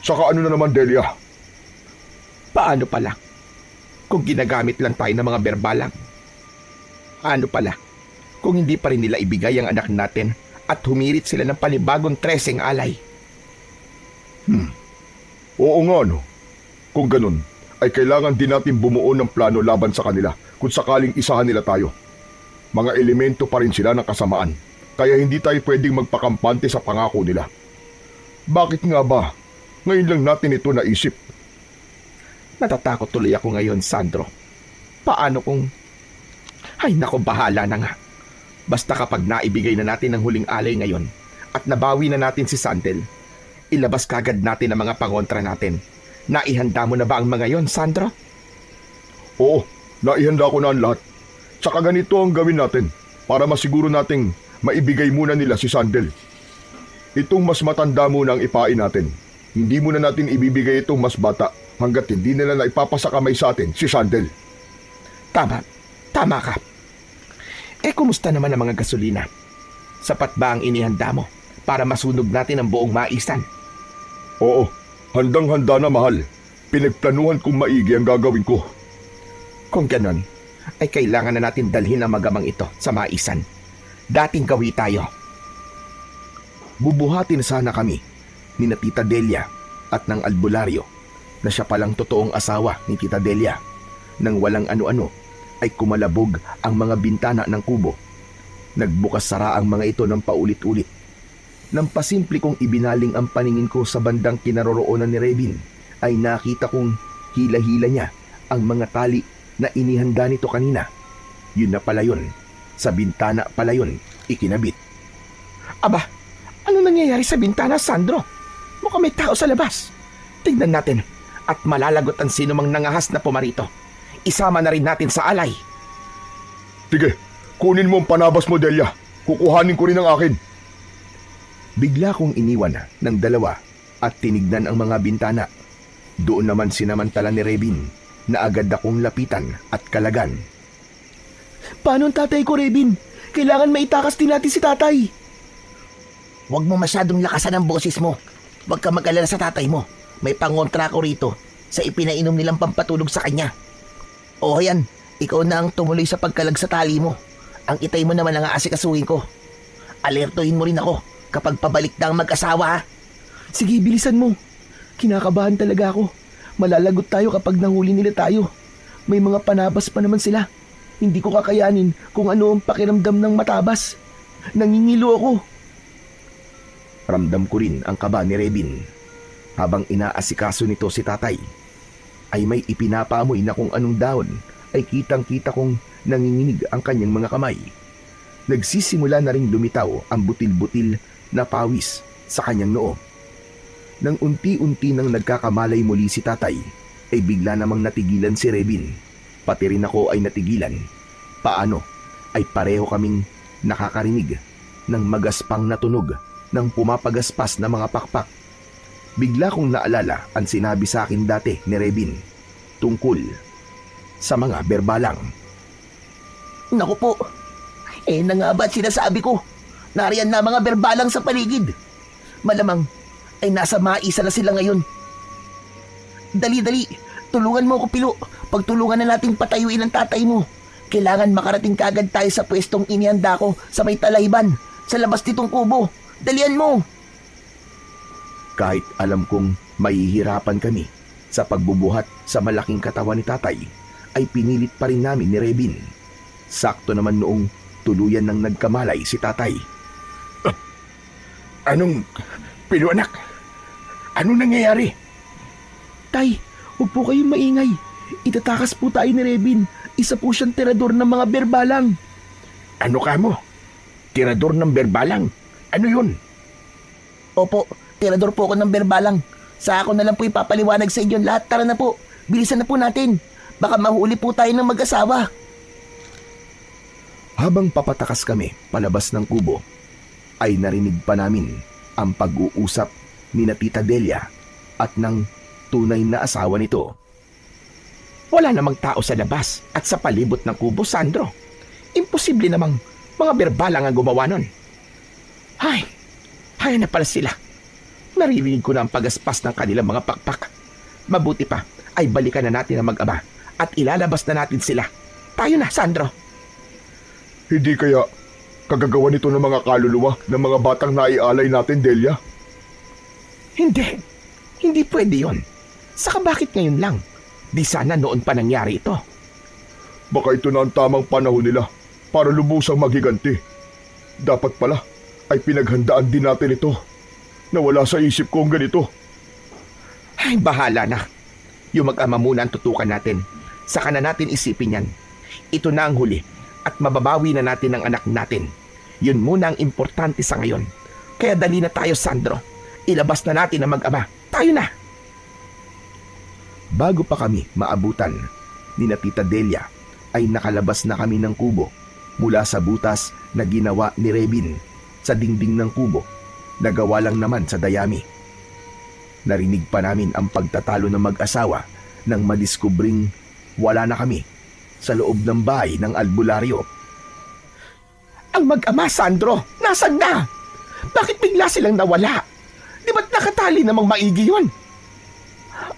Saka ano na naman, Delia? paano pala kung ginagamit lang tayo ng mga berbalang? Ano pala kung hindi pa rin nila ibigay ang anak natin at humirit sila ng panibagong treseng alay? Oo nga, no. Kung ganun, ay kailangan din natin bumuo ng plano laban sa kanila kung sakaling isahan nila tayo. Mga elemento pa rin sila ng kasamaan, kaya hindi tayo pwedeng magpakampante sa pangako nila. Bakit nga ba? Ngayon lang natin ito naisip. Natatakot tuloy ako ngayon, Sandro. Paano kung... Ay nako, bahala na nga. Basta kapag naibigay na natin ang huling alay ngayon at nabawi na natin si Sandel, ilabas kagad natin ang mga pangontra natin. Naihanda mo na ba ang mga yon, Sandro? Oo, naihanda ko na ang lahat. Tsaka ganito ang gawin natin para masiguro nating maibigay muna nila si Sandel. Itong mas matanda muna ang ipain natin. Hindi muna natin ibibigay itong mas bata hanggat hindi nila na ipapasakamay sa atin si Sandel. Tama ka. Kumusta naman ang mga gasolina? Sapat ba ang inihanda mo para masunog natin ang buong maisan? Oo, handang-handa na, mahal. Pinagplanuhan kong maigi ang gagawin ko. Kung ganon, ay kailangan na natin dalhin ang magamang ito sa maisan. Dating gawi tayo. Bubuhatin sana kami ni na Tita Delia at ng albularyo na siya palang totoong asawa ni Tita Delia. Nang walang ano-ano ay kumalabog ang mga bintana ng kubo. Nagbukas sara ang mga ito ng paulit-ulit. Nang pasimple kong ibinaling ang paningin ko sa bandang kinaroroonan ni Rebin, ay nakita kong hila-hila niya ang mga tali na inihanda nito kanina. Yun na pala yun. Sa bintana pala yun ikinabit. Aba, ano nangyayari sa bintana, Sandro? Mukhang may tao sa labas. Tignan natin at malalagot ang sino mang nangahas na pumarito. Isama na rin natin sa alay. Sige, kunin mo ang panabas mo, Delia. Kukuhanin ko rin ang akin. Bigla kong iniwan ng dalawa at tinignan ang mga bintana. Doon naman sinamantala ni Rebin na agad akong lapitan at kalagan. Paano ang tatay ko, Rebin? Kailangan maitakas din natin si tatay. Huwag mo masyadong lakasan ang boses mo. Huwag ka mag-alala sa tatay mo. May pangontra ko rito sa ipinainom nilang pampatulog sa kanya. O yan, ikaw na ang tumuloy sa pagkalag sa tali mo. Ang itay mo naman ang aasikasuhin ko. Alertuhin mo rin ako kapag pabalik na ang mag-asawa, ha? Sige, bilisan mo. Kinakabahan talaga ako. Malalagot tayo kapag nahuli nila tayo. May mga panabas pa naman sila. Hindi ko kakayanin kung ano ang pakiramdam ng matabas. Nangingilo ako. Ramdam ko rin ang kaba ni Rebin. Habang inaasikaso nito si tatay, ay may ipinapaamoy na kung anong dahon ay kitang-kita kong nanginginig ang kanyang mga kamay. Nagsisimula na ring lumitaw ang butil-butil na pawis sa kanyang noo. Nang unti-unti nang nagkakamalay muli si tatay, ay bigla namang natigilan si Rebin. Pati rin ako ay natigilan. Paano ay pareho kaming nakakarinig ng magaspang na tunog ng pumapagaspas na mga pakpak. Bigla kong naalala ang sinabi sa akin dati ni Rebin tungkol sa mga berbalang. Naku po, na nga ba't sinasabi ko? Nariyan na mga berbalang sa paligid. Malamang ay nasa maisa na sila ngayon. Dali, tulungan mo ako, Pilo. Pagtulungan na natin patayuin ang tatay mo. Kailangan makarating kaagad tayo sa pwestong inihanda ko sa may talayban, sa labas nitong kubo. Dalian mo! Kahit alam kong mahihirapan kami sa pagbubuhat sa malaking katawan ni tatay, ay pinilit pa rin namin ni Rebin. Sakto naman noong tuluyan ng nagkamalay si tatay. Anong... Pilo anak? Anong nangyayari? Tay, huwag po kayong maingay. Itatakas po tayo ni Rebin. Isa po siyang tirador ng mga berbalang. Ano ka mo? Tirador ng berbalang? Ano yun? Opo, tirador po ako ng berbalang. Sa ako na lang po ipapaliwanag sa inyo lahat. Tara na po, bilisan na po natin. Baka mahuli po tayo ng mag-asawa. Habang papatakas kami palabas ng kubo, ay narinig pa namin ang pag-uusap ni na Tita Delia at ng tunay na asawa nito. Wala namang tao sa labas at sa palibot ng kubo, Sandro. Imposible namang mga berbalang ang gumawa nun. Hay na pala sila. Naririnig ko na ang pagaspas ng kanilang mga pakpak. Mabuti pa ay balikan na natin ang mag-ama at ilalabas na natin sila. Tayo na, Sandro. Hindi kaya kagagawa nito ng mga kaluluwa ng mga batang naialay natin, Delia? Hindi pwede yon. Saka bakit ngayon lang? Di sana noon pa nangyari ito. Baka ito na ang tamang panahon nila para lubusang maghiganti. Dapat pala ay pinaghandaan din natin ito. Nawala sa isip ko ang ganito. Ay, bahala na. Yung mag-ama muna ang tutukan natin. Saka na natin isipin yan. Ito na ang huli at mababawi na natin ang anak natin. Yun muna ang importante sa ngayon. Kaya dali na tayo, Sandro. Ilabas na natin ang mag-ama. Tayo na! Bago pa kami maabutan ni na Tita Delia, ay nakalabas na kami ng kubo mula sa butas na ginawa ni Rebin sa dingding ng kubo na gawa lang naman sa dayami. Narinig pa namin ang pagtatalo ng mag-asawa nang madiskubring wala na kami sa loob ng bahay ng albularyo. Ang mag-ama, Sandro! Nasaan na? Bakit bigla silang nawala? Di ba't nakatali namang maigi yun?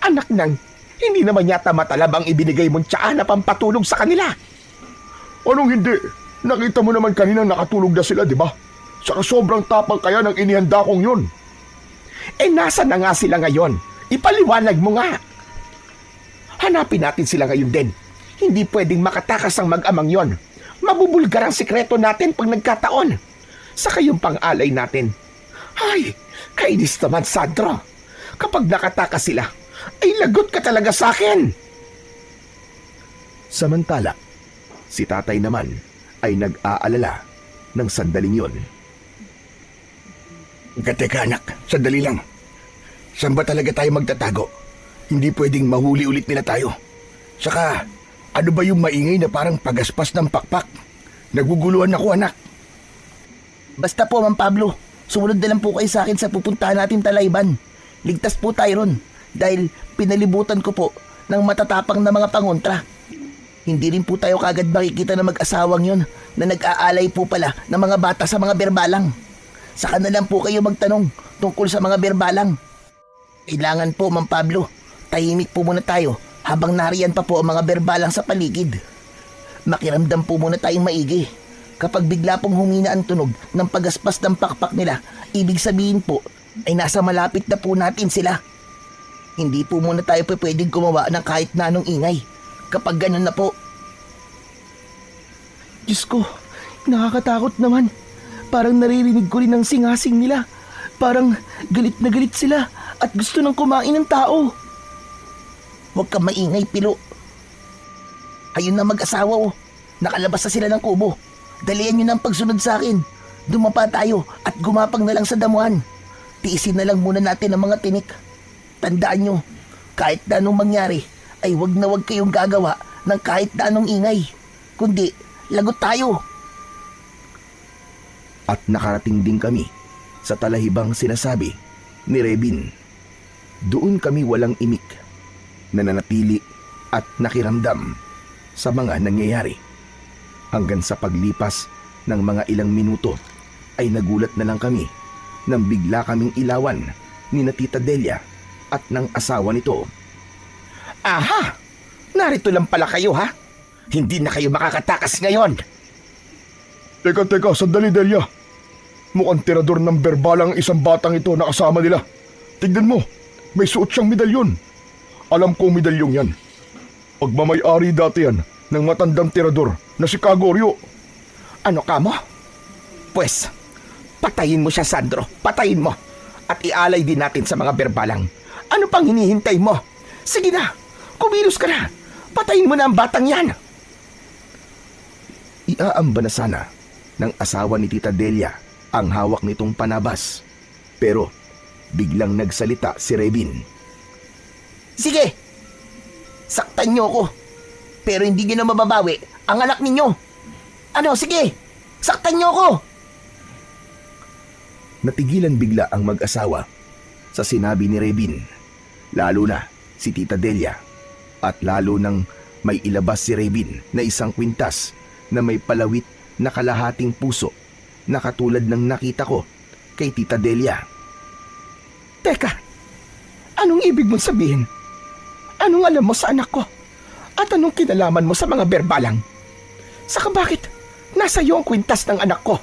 Anak nang, hindi naman yata matalab ang ibinigay mong tiyaan na pampatulog sa kanila. Anong hindi? Nakita mo naman kanina nakatulog na sila, di ba? Saka sobrang tapang kaya ng inihanda kong yun. Nasa na nga sila ngayon? Ipaliwanag mo nga. Hanapin natin sila ngayon din. Hindi pwedeng makatakas ang mag-amang yon. Mabubulgar ang sikreto natin pag nagkataon. Saka yung pang-alay natin. Ay, kainis naman, Sandro. Kapag nakatakas sila, ay lagot ka talaga sa akin. Samantala, si tatay naman ay nag-aalala ng sandaling yon. Teka anak, sandali lang. Saan ba talaga tayo magtatago? Hindi pwedeng mahuli ulit nila tayo. Saka, ano ba yung maingay na parang pagaspas ng pakpak? Naguguluhan ako, anak. Basta po, Ma'am Pablo, sumunod na lang po kayo sa akin sa pupuntahan natin talayban. Ligtas po tayo ron dahil pinalibutan ko po ng matatapang na mga pangontra. Hindi rin po tayo kagad makikita na mag-asawang yon na nag-aalay po pala ng mga bata sa mga berbalang. Saka na lang po kayo magtanong tungkol sa mga berbalang. Kailangan po, Ma'am Pablo, tahimik po muna tayo habang nariyan pa po ang mga berbalang sa paligid. Makiramdam po muna tayong maigi. Kapag bigla pong humina ang tunog ng pagaspas ng pakpak nila, ibig sabihin po ay nasa malapit na po natin sila. Hindi po muna tayo pwedeng gumawa ng kahit na anong ingay. Kapag ganun na po. Diyos ko, nakakatakot naman. Parang naririnig ko rin ang singasing nila. Parang galit na galit sila at gusto nang kumain ng tao. Huwag kang maingay, Pilo. Ayun na mag-asawa, oh. Nakalabas na sila ng kubo. Dalian nyo ng pagsunod sa akin. Dumapa tayo at gumapang na lang sa damuhan. Tiisin na lang muna natin ang mga tinik. Tandaan nyo, kahit na anong mangyari, ay wag na wag kayong gagawa ng kahit na anong ingay. Kundi, lagot tayo. At nakarating din kami sa talahibang sinasabi ni Rebin. Doon kami walang imik, nananatili at nakiramdam sa mga nangyayari. Hanggang sa paglipas ng mga ilang minuto ay nagulat na lang kami nang bigla kaming ilawan ni na Tita Delia at ng asawa nito. Aha! Narito lang pala kayo, ha? Hindi na kayo makakatakas ngayon. Teka, sandali Delia. Mukhang tirador ng berbalang isang batang ito na kasama nila. Tignan mo, may suot siyang medalyon. Alam kong medalyong yan. Pagmamay-ari dati yan ng matandang tirador na si Kagorio. Ano ka mo? Pwes, patayin mo siya, Sandro. Patayin mo. At ialay din natin sa mga berbalang. Ano pang hinihintay mo? Sige na, kumilos ka na. Patayin mo na ang batang yan. Iaamba na sana ng asawa ni Tita Delia ang hawak nitong panabas. Pero biglang nagsalita si Rebin. Sige, saktan niyo ako. Pero hindi niyo na mababawi ang anak ninyo. Ano, sige, saktan niyo ako. Natigilan bigla ang mag-asawa sa sinabi ni Rebin, lalo na si Tita Delia, at lalo nang may ilabas si Rebin na isang kwintas na may palawit na kalahating puso na katulad ng nakita ko kay Tita Delia. Teka, anong ibig mong sabihin? Anong alam mo sa anak ko? At anong kinalaman mo sa mga berbalang? Saka bakit nasa iyo ang kwintas ng anak ko?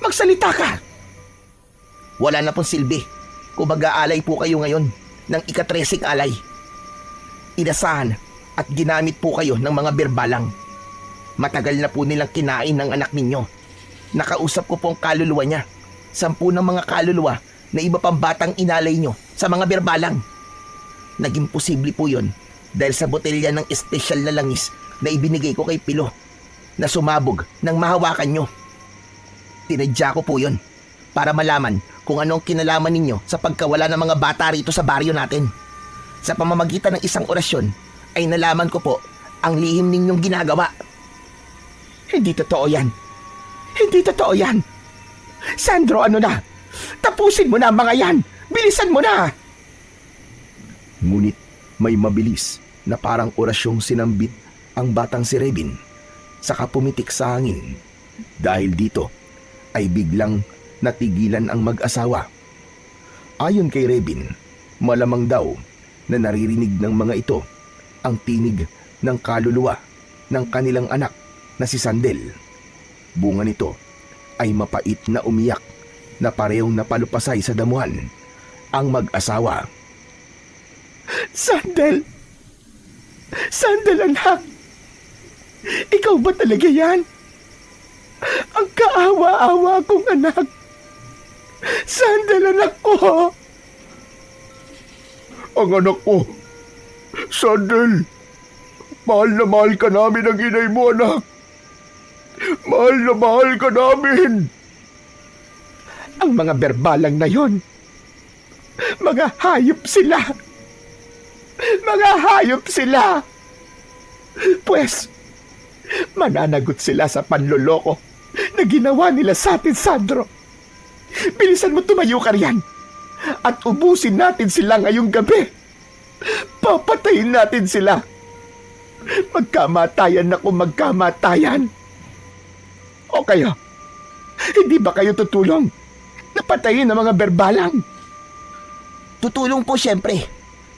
Magsalita ka! Wala na pong silbi kung mag-aalay po kayo ngayon ng ika-13 alay. Inasahan at ginamit po kayo ng mga berbalang. Matagal na po nilang kinain ng anak ninyo. Nakausap ko po ang kaluluwa niya. 10 ng mga kaluluwa na iba pang batang inalay nyo sa mga berbalang. Naging posible po yun dahil sa botelya ng espesyal na langis na ibinigay ko kay Pilo na sumabog nang mahawakan nyo. Tinadya ko po yun para malaman kung anong kinalaman ninyo sa pagkawala ng mga bata rito sa baryo natin. Sa pamamagitan ng isang orasyon ay nalaman ko po ang lihim ninyong ginagawa. Hindi totoo yan. Hindi totoo yan. Sandro, ano na? Tapusin mo na ang mga yan. Bilisan mo na. Ngunit may mabilis na parang orasyong sinambit ang batang si Rebin, saka pumitik sa hangin. Dahil dito ay biglang natigilan ang mag-asawa. Ayon kay Rebin, malamang daw na naririnig ng mga ito ang tinig ng kaluluwa ng kanilang anak na si Sandel. Bunga nito ay mapait na umiyak na parehong napalupasay sa damuhan ang mag-asawa. Sandel! Sandel, anak! Ikaw ba talaga yan? Ang kaawa-awa kong anak! Sandel, anak ko! Ang anak ko, Sandel, mahal na mahal ka namin ang inay mo, anak. Mahal na mahal ka namin. Ang mga berbalang na yon, mga hayop sila! Mga hayop sila! Pwes, mananagot sila sa panloloko na ginawa nila sa atin, Sandro. Bilisan mo, tumayo ka riyan at ubusin natin sila ngayong gabi. Papatayin natin sila. Magkamatayan na kung magkamatayan. O kaya, hindi ba kayo tutulong na patayin ang mga berbalang? Tutulong po siyempre,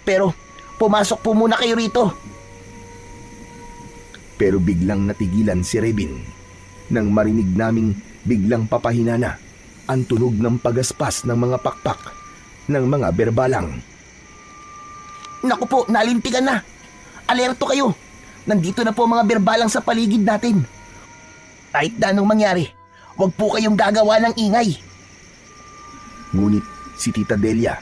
pero pumasok po muna kayo rito. Pero biglang natigilan si Rebin nang marinig naming biglang papahinana ang tunog ng pagaspas ng mga pakpak ng mga berbalang. Naku po, nalintigan na. Alerto kayo. Nandito na po mga berbalang sa paligid natin. Kahit na anong mangyari, huwag po kayong gagawa ng ingay. Ngunit si Tita Delia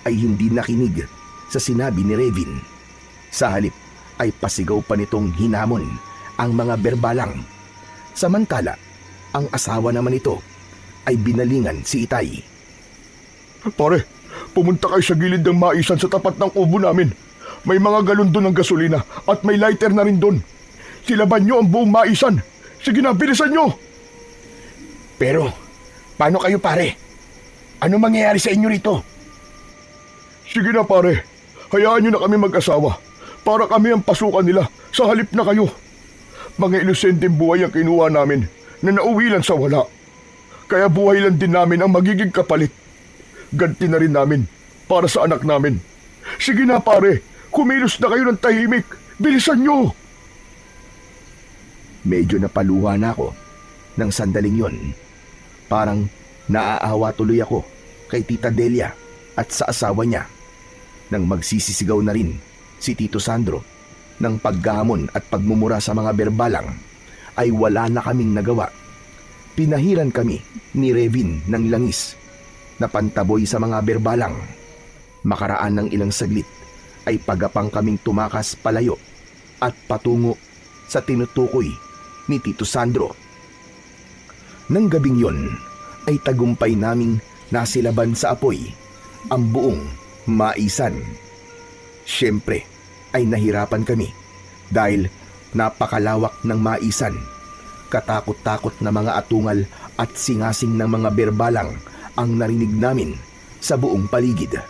ay hindi nakinig sa sinabi ni Rebin. Sa halip ay pasigaw pa nitong hinamon ang mga berbalang. Samantala, ang asawa naman ito ay binalingan si Itay. Pare, pumunta kayo sa gilid ng maisan sa tapat ng ubo namin. May mga galon doon ng gasolina at may lighter na rin doon. Silaban nyo ang buong maisan. Sige na, bilisan nyo! Pero, paano kayo pare? Ano mangyayari sa inyo rito? Sige na pare, hayaan nyo na kami mag-asawa para kami ang pasukan nila sa halip na kayo. Mga inosenteng buhay ang kinuha namin na nauwi lang sa wala. Kaya buhay lang din namin ang magiging kapalit. Ganti na rin namin para sa anak namin. Sige na pare, kumilos na kayo ng tahimik. Bilisan nyo! Medyo napaluha na ako ng sandaling yon. Parang naaawa tuloy ako kay Tita Delia at sa asawa niya. Nang magsisisigaw na rin si Tito Sandro ng paggamon at pagmumura sa mga berbalang, ay wala na kaming nagawa. Pinahiran kami ni Revin ng langis na pantaboy sa mga berbalang. Makaraan ng ilang saglit ay pagapang kaming tumakas palayo at patungo sa tinutukoy ni Tito Sandro. Nang gabing yon ay tagumpay naming nasilaban sa apoy ang buong maisan. Siyempre ay nahirapan kami dahil napakalawak ng maisan. Katakot-takot na mga atungal at singasing ng mga berbalang ang narinig namin sa buong paligid.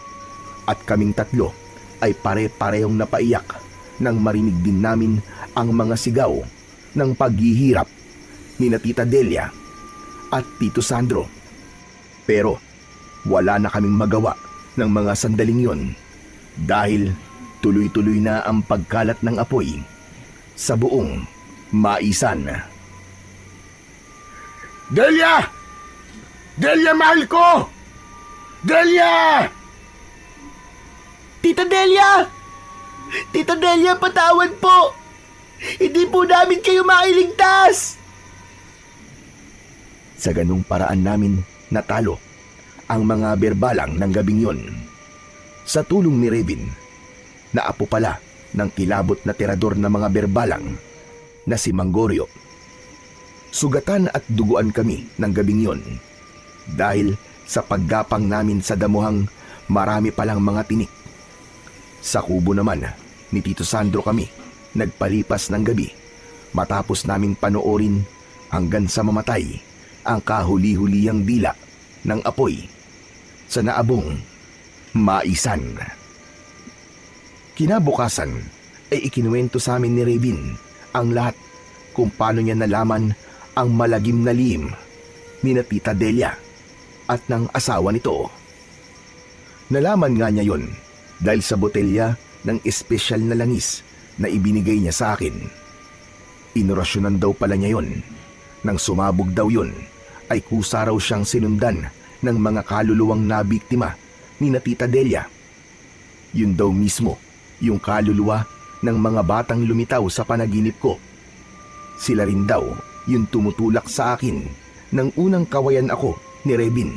At kaming tatlo ay pare-parehong napaiyak nang marinig din namin ang mga sigaw ng paghihirap ni na Tita Delia at Tito Sandro. Pero wala na kaming magawa ng mga sandaling yon dahil tuloy-tuloy na ang pagkalat ng apoy sa buong maisan. Delia! Delia, mahal ko! Delia! Tita Delia! Tita Delia, patawad po! Hindi po namin kayo mailigtas! Sa ganung paraan namin natalo ang mga berbalang ng gabing yon. Sa tulong ni Revin, naapo pala ng kilabot na tirador ng mga berbalang na si Manggorio. Sugatan at duguan kami ng gabing yon dahil sa paggapang namin sa damuhang marami palang mga tinik. Sa kubo naman ni Tito Sandro kami nagpalipas ng gabi matapos naming panoorin hanggang sa mamatay ang kahuli-huliyang dila ng apoy sa naabong maisan. Kinabukasan ay ikinuwento sa amin ni Revin ang lahat kung paano niya nalaman ang malagim na lihim ni na Tita Delia at ng asawa nito. Nalaman nga niya yon dahil sa botelya ng espesyal na langis na ibinigay niya sa akin. Inorasyonan daw pala niya yon. Nang sumabog daw yon, ay kusa raw siyang sinundan ng mga kaluluwang nabiktima ni na Tita Delia. Yun daw mismo yung kaluluwa ng mga batang lumitaw sa panaginip ko. Sila rin daw yung tumutulak sa akin nang unang kawayan ako ni Revin.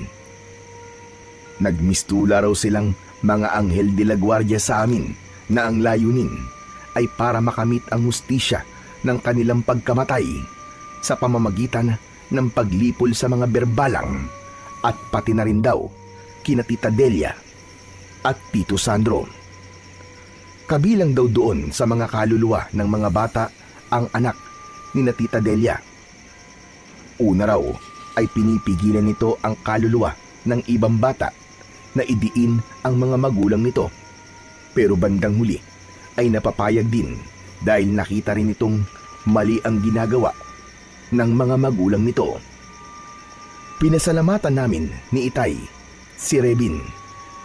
Nagmistula raw silang mga anghel de la guardia sa amin na ang layunin ay para makamit ang hustisya ng kanilang pagkamatay sa pamamagitan ng paglipol sa mga berbalang at pati na rin daw kina Tita Delia at Tito Sandro. Kabilang daw doon sa mga kaluluwa ng mga bata ang anak ni na Tita Delia. Una raw ay pinipigilan nito ang kaluluwa ng ibang bata na idiin ang mga magulang nito. Pero bandang huli ay napapayag din dahil nakita rin itong mali ang ginagawa ng mga magulang nito. Pinasalamatan namin ni Itay si Revin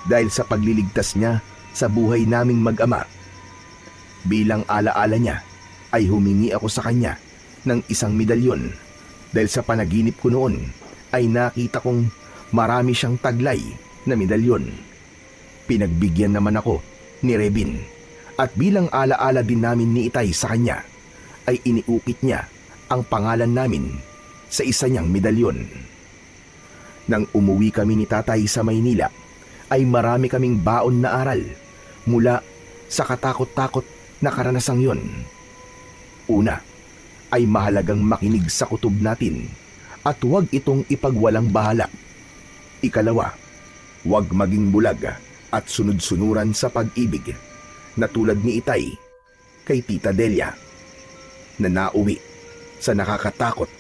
dahil sa pagliligtas niya sa buhay naming mag-ama. Bilang alaala niya ay humingi ako sa kanya ng isang medalyon dahil sa panaginip ko noon ay nakita kong marami siyang taglay na medalyon. Pinagbigyan naman ako ni Revin at bilang alaala din namin ni Itay sa kanya ay iniukit niya ang pangalan namin sa isa niyang medalyon. Nang umuwi kami ni Tatay sa Maynila ay marami kaming baon na aral mula sa katakot-takot na karanasang yon. Una ay mahalagang makinig sa kutob natin at huwag itong ipagwalang bahala. Ikalawa, huwag maging bulag at sunod-sunuran sa pag-ibig na tulad ni Itay kay Tita Delia na nauwi sa nakakatakot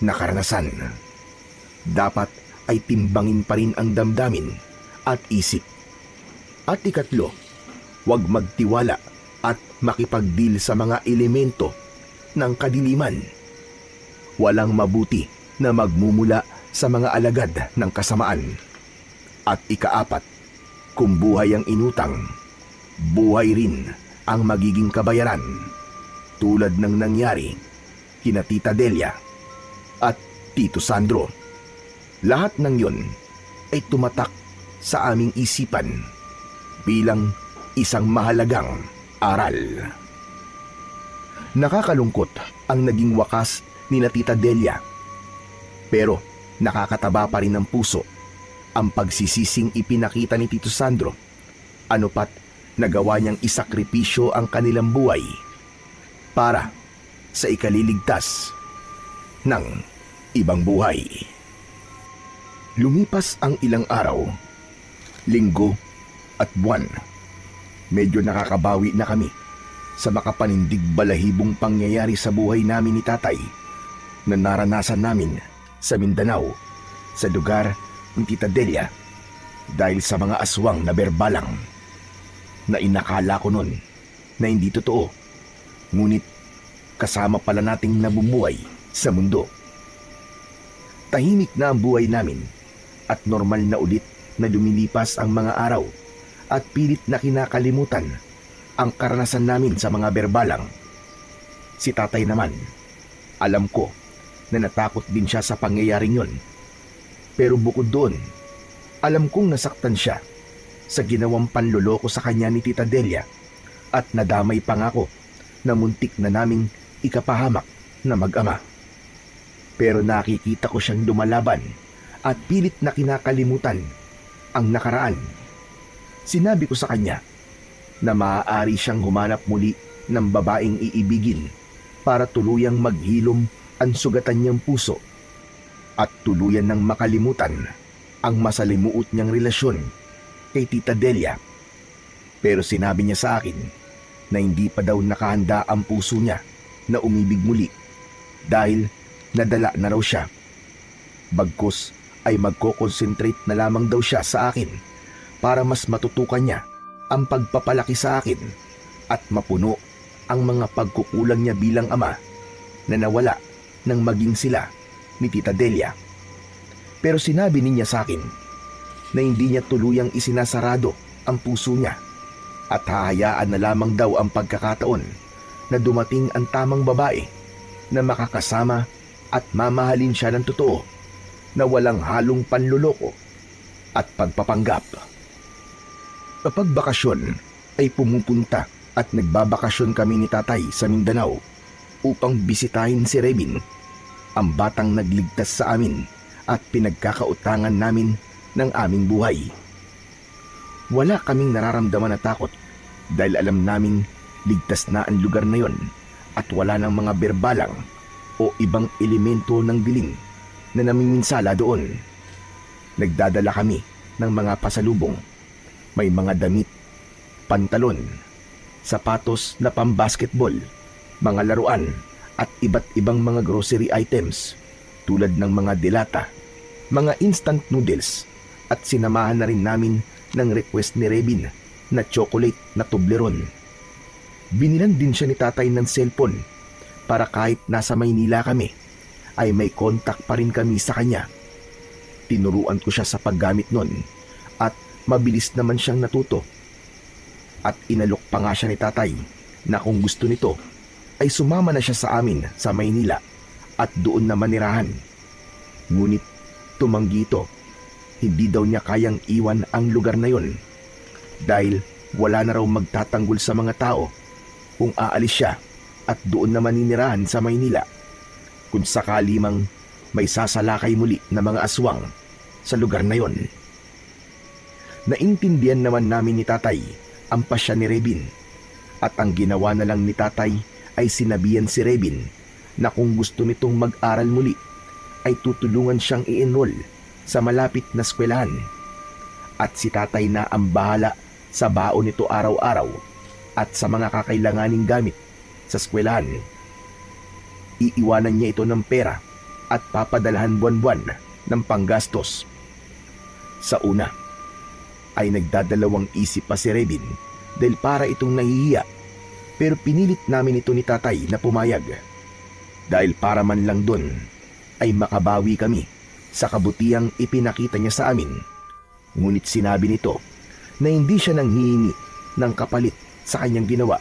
na karanasan. Dapat ay timbangin pa rin ang damdamin at isip. At ikatlo, huwag magtiwala at makipagdeal sa mga elemento ng kadiliman. Walang mabuti na magmumula sa mga alagad ng kasamaan. At ikaapat, Kung buhay ang inutang, buhay rin ang magiging kabayaran. Tulad ng nangyari kina Tita Delia at Tito Sandro. Lahat ng yon ay tumatak sa aming isipan bilang isang mahalagang aral. Nakakalungkot ang naging wakas ni Tita Delia. Pero nakakataba pa rin ng puso ang pagsisising ipinakita ni Tito Sandro. Ano pat nagawa niyang isakripisyo ang kanilang buhay para sa ikaliligtas ng ibang buhay. Lumipas ang ilang araw, linggo at buwan. Medyo nakakabawi na kami sa makapanindig balahibong pangyayari sa buhay namin ni tatay na naranasan namin sa Mindanao, sa lugar ni Tita Delia, dahil sa mga aswang na berbalang na inakala ko nun na hindi totoo, ngunit kasama pala nating nabumuhay sa mundo. Tahimik na ang buhay namin at normal na ulit na lumilipas ang mga araw at pilit na kinakalimutan ang karanasan namin sa mga berbalang. Si tatay naman, alam ko na natakot din siya sa pangyayaring yon. Pero bukod doon, alam kong nasaktan siya sa ginawang panloloko sa kanya ni Tita Delia at nadamay pa nga ako na muntik na naming ikapahamak na mag-ama. Pero nakikita ko siyang lumalaban at pilit na kinakalimutan ang nakaraan. Sinabi ko sa kanya na maaari siyang humanap muli ng babaeng iibigin para tuluyang maghilom ang sugatan niyang puso at tuluyan ng makalimutan ang masalimuot niyang relasyon kay Tita Delia. Pero sinabi niya sa akin na hindi pa daw nakahanda ang puso niya na umibig muli dahil nadala na raw siya. Bagkus ay magko-concentrate na lamang daw siya sa akin para mas matutukan niya ang pagpapalaki sa akin at mapuno ang mga pagkukulang niya bilang ama na nawala nang maging sila ni Tita Delia. Pero sinabi niya sa akin na hindi niya tuluyang isinasarado ang puso niya at hahayaan na lamang daw ang pagkakataon na dumating ang tamang babae na makakasama at mamahalin siya ng totoo na walang halong panluloko at pagpapanggap. Kapag bakasyon ay pumupunta at nagbabakasyon kami ni tatay sa Mindanao upang bisitahin si Rebin, ang batang nagligtas sa amin at pinagkakautangan namin ng aming buhay. Wala kaming nararamdaman na takot dahil alam naming ligtas na ang lugar na yon at wala ng mga berbalang o ibang elemento ng dilim na namiminsala doon. Nagdadala kami ng mga pasalubong. May mga damit, pantalon, sapatos na pambasketball, mga laruan at iba't ibang mga grocery items tulad ng mga dilata, mga instant noodles at sinamahan na rin namin ng request ni Rebin na chocolate na Toblerone. Binilan din siya ni tatay ng cellphone para kahit nasa Maynila kami ay may contact pa rin kami sa kanya. Tinuruan ko siya sa paggamit nun at mabilis naman siyang natuto. At inalok pa nga siya ni tatay na kung gusto nito ay sumama na siya sa amin sa Maynila at doon na manirahan. Ngunit tumanggi ito. Hindi daw niya kayang iwan ang lugar na yon dahil wala na raw magtatanggol sa mga tao kung aalis siya at doon na maninirahan sa Maynila kung sakali mang may sasalakay muli na mga aswang sa lugar na yon. Naintindihan naman namin ni tatay ang pasya ni Rebin at ang ginawa na lang ni tatay ay sinabihan si Rebin na kung gusto nitong mag-aral muli ay tutulungan siyang i-enroll sa malapit na eskwelahan at si tatay na ang bahala sa baon nito araw-araw at sa mga kakailanganing gamit sa eskwelahan. Iiwanan niya ito ng pera at papadalhan buwan-buwan ng panggastos. Sa una ay nagdadalawang isip pa si Rebin dahil para itong nahihiya, pero pinilit namin ito ni tatay na pumayag dahil para man lang doon ay makabawi kami sa kabutihang ipinakita niya sa amin. Ngunit sinabi nito na hindi siya nanghihingi ng kapalit sa kanyang ginawa.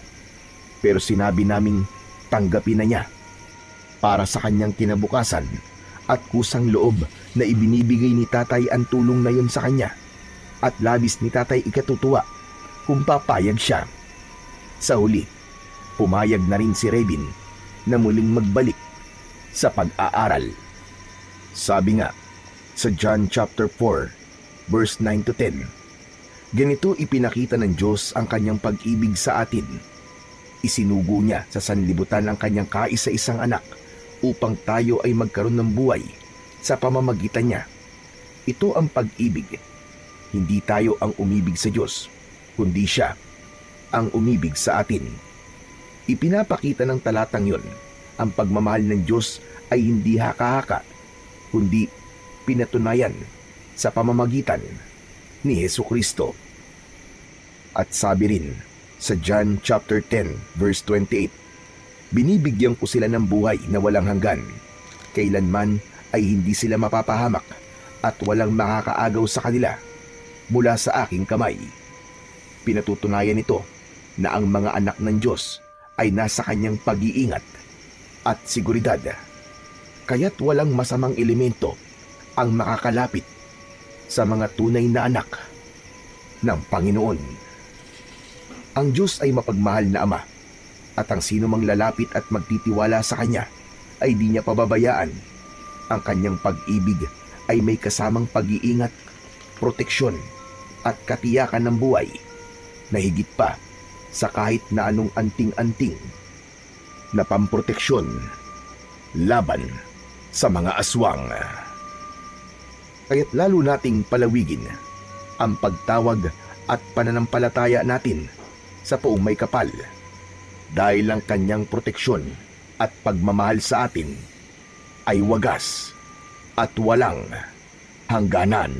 Pero sinabi naming tanggapin na niya para sa kanyang kinabukasan at kusang loob na ibinibigay ni tatay ang tulong na yun sa kanya at labis ni tatay ikatutuwa kung papayag siya. Sa huli, pumayag na rin si Rebin na muling magbalik sa pag-aaral. Sabi nga sa John chapter 4 verse 9 to 10, ganito ipinakita ng Diyos ang kanyang pag-ibig sa atin. Isinugo niya sa sanlibutan ang kanyang kaisa-isang anak upang tayo ay magkaroon ng buhay sa pamamagitan niya. Ito ang pag-ibig. Hindi tayo ang umibig sa Diyos, kundi siya ang umibig sa atin. Ipinapakita ng talatang yon ang pagmamahal ng Diyos ay hindi haka-haka, kundi pinatunayan sa pamamagitan ni Hesukristo. At sabi rin sa John chapter 10 verse 28, binibigyan ko sila ng buhay na walang hanggan. Kailanman ay hindi sila mapapahamak at walang makakaagaw sa kanila mula sa aking kamay. Pinatutunayan nito na ang mga anak ng Diyos ay nasa kanyang pag-iingat at seguridad. Kaya't walang masamang elemento ang makakalapit sa mga tunay na anak ng Panginoon. Ang Diyos ay mapagmahal na Ama, at ang sino mang lalapit at magtitiwala sa Kanya ay di niya pababayaan. Ang Kanyang pag-ibig ay may kasamang pag-iingat, proteksyon at katiyakan ng buhay na higit pa sa kahit na anong anting-anting na pamproteksyon laban sa mga aswang. Kaya't lalo nating palawigin ang pagtawag at pananampalataya natin sa Poong May Kapal, dahil ang kanyang proteksyon at pagmamahal sa atin ay wagas at walang hangganan.